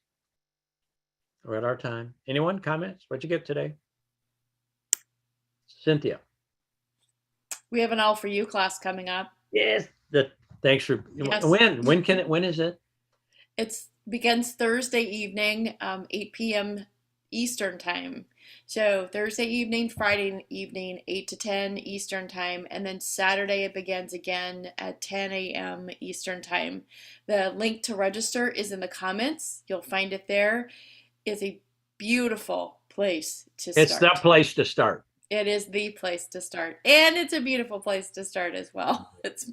We're at our time. Anyone? Comments? What'd you get today? Cynthia. We have an All For You class coming up. Yes. Thanks for, Yes. When is it? It begins Thursday evening, 8 p.m. Eastern time. So Thursday evening, Friday evening, 8 to 10 Eastern time. And then Saturday it begins again at 10 a.m. Eastern time. The link to register is in the comments. You'll find it there. It's a beautiful place to start. It's the place to start. It is the place to start. And it's a beautiful place to start as well. It's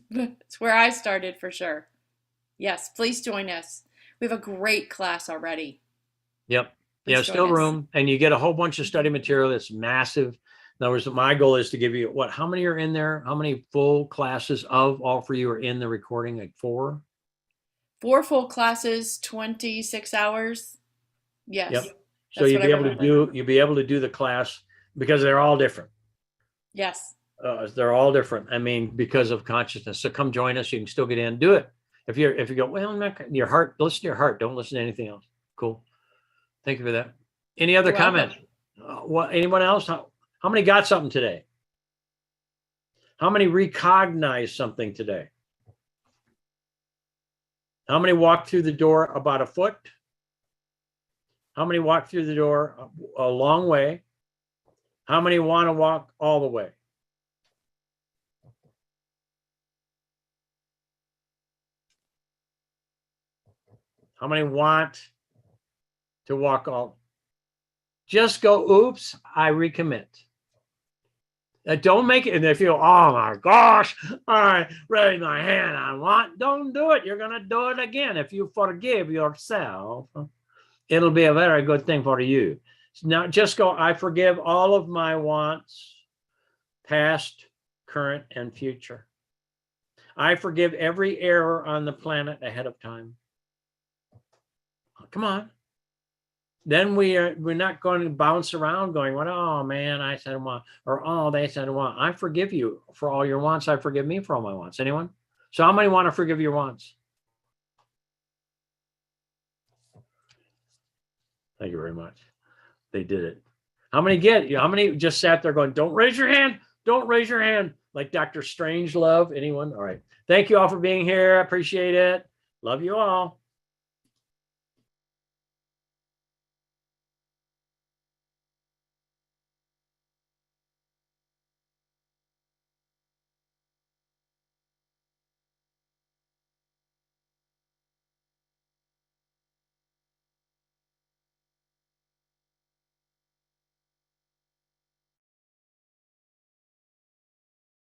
where I started for sure. Yes, please join us. We have a great class already. Yep. Please Yeah, still join us. room. And you get a whole bunch of study material that's massive. In other words, my goal is to give you how many are in there? How many full classes of All For You are in the recording? Like 4? 4 full classes, 26 hours. Yes. Yep. So That's you'll what I remember. be able to do the class because they're all different. Yes. They're all different. I mean, because of consciousness. So come join us. You can still get in. Do it. If you go, well, I'm not, your heart, listen to your heart. Don't listen to anything else. Cool. Thank you for that. Any other You're welcome. comments? Anyone else? How many got something today? How many recognized something today? How many walked through the door about a foot? How many walked through the door a long way? How many want to walk all the way? How many want to walk all. Just go, oops, I recommit. Don't make it, and they feel, oh my gosh, I raise my hand, I want, don't do it. You're going to do it again. If you forgive yourself, it'll be a very good thing for you. Now just go, I forgive all of my wants, past, current, and future. I forgive every error on the planet ahead of time. Come on. Then we're not going to bounce around going, well, oh man, I said want, or oh, they said want. I forgive you for all your wants. I forgive me for all my wants. Anyone? So how many want to forgive your wants? Thank you very much. They did it. How many get? How many just sat there going, don't raise your hand. Don't raise your hand. Like Dr. Strangelove. Anyone? All right. Thank you all for being here. I appreciate it. Love you all.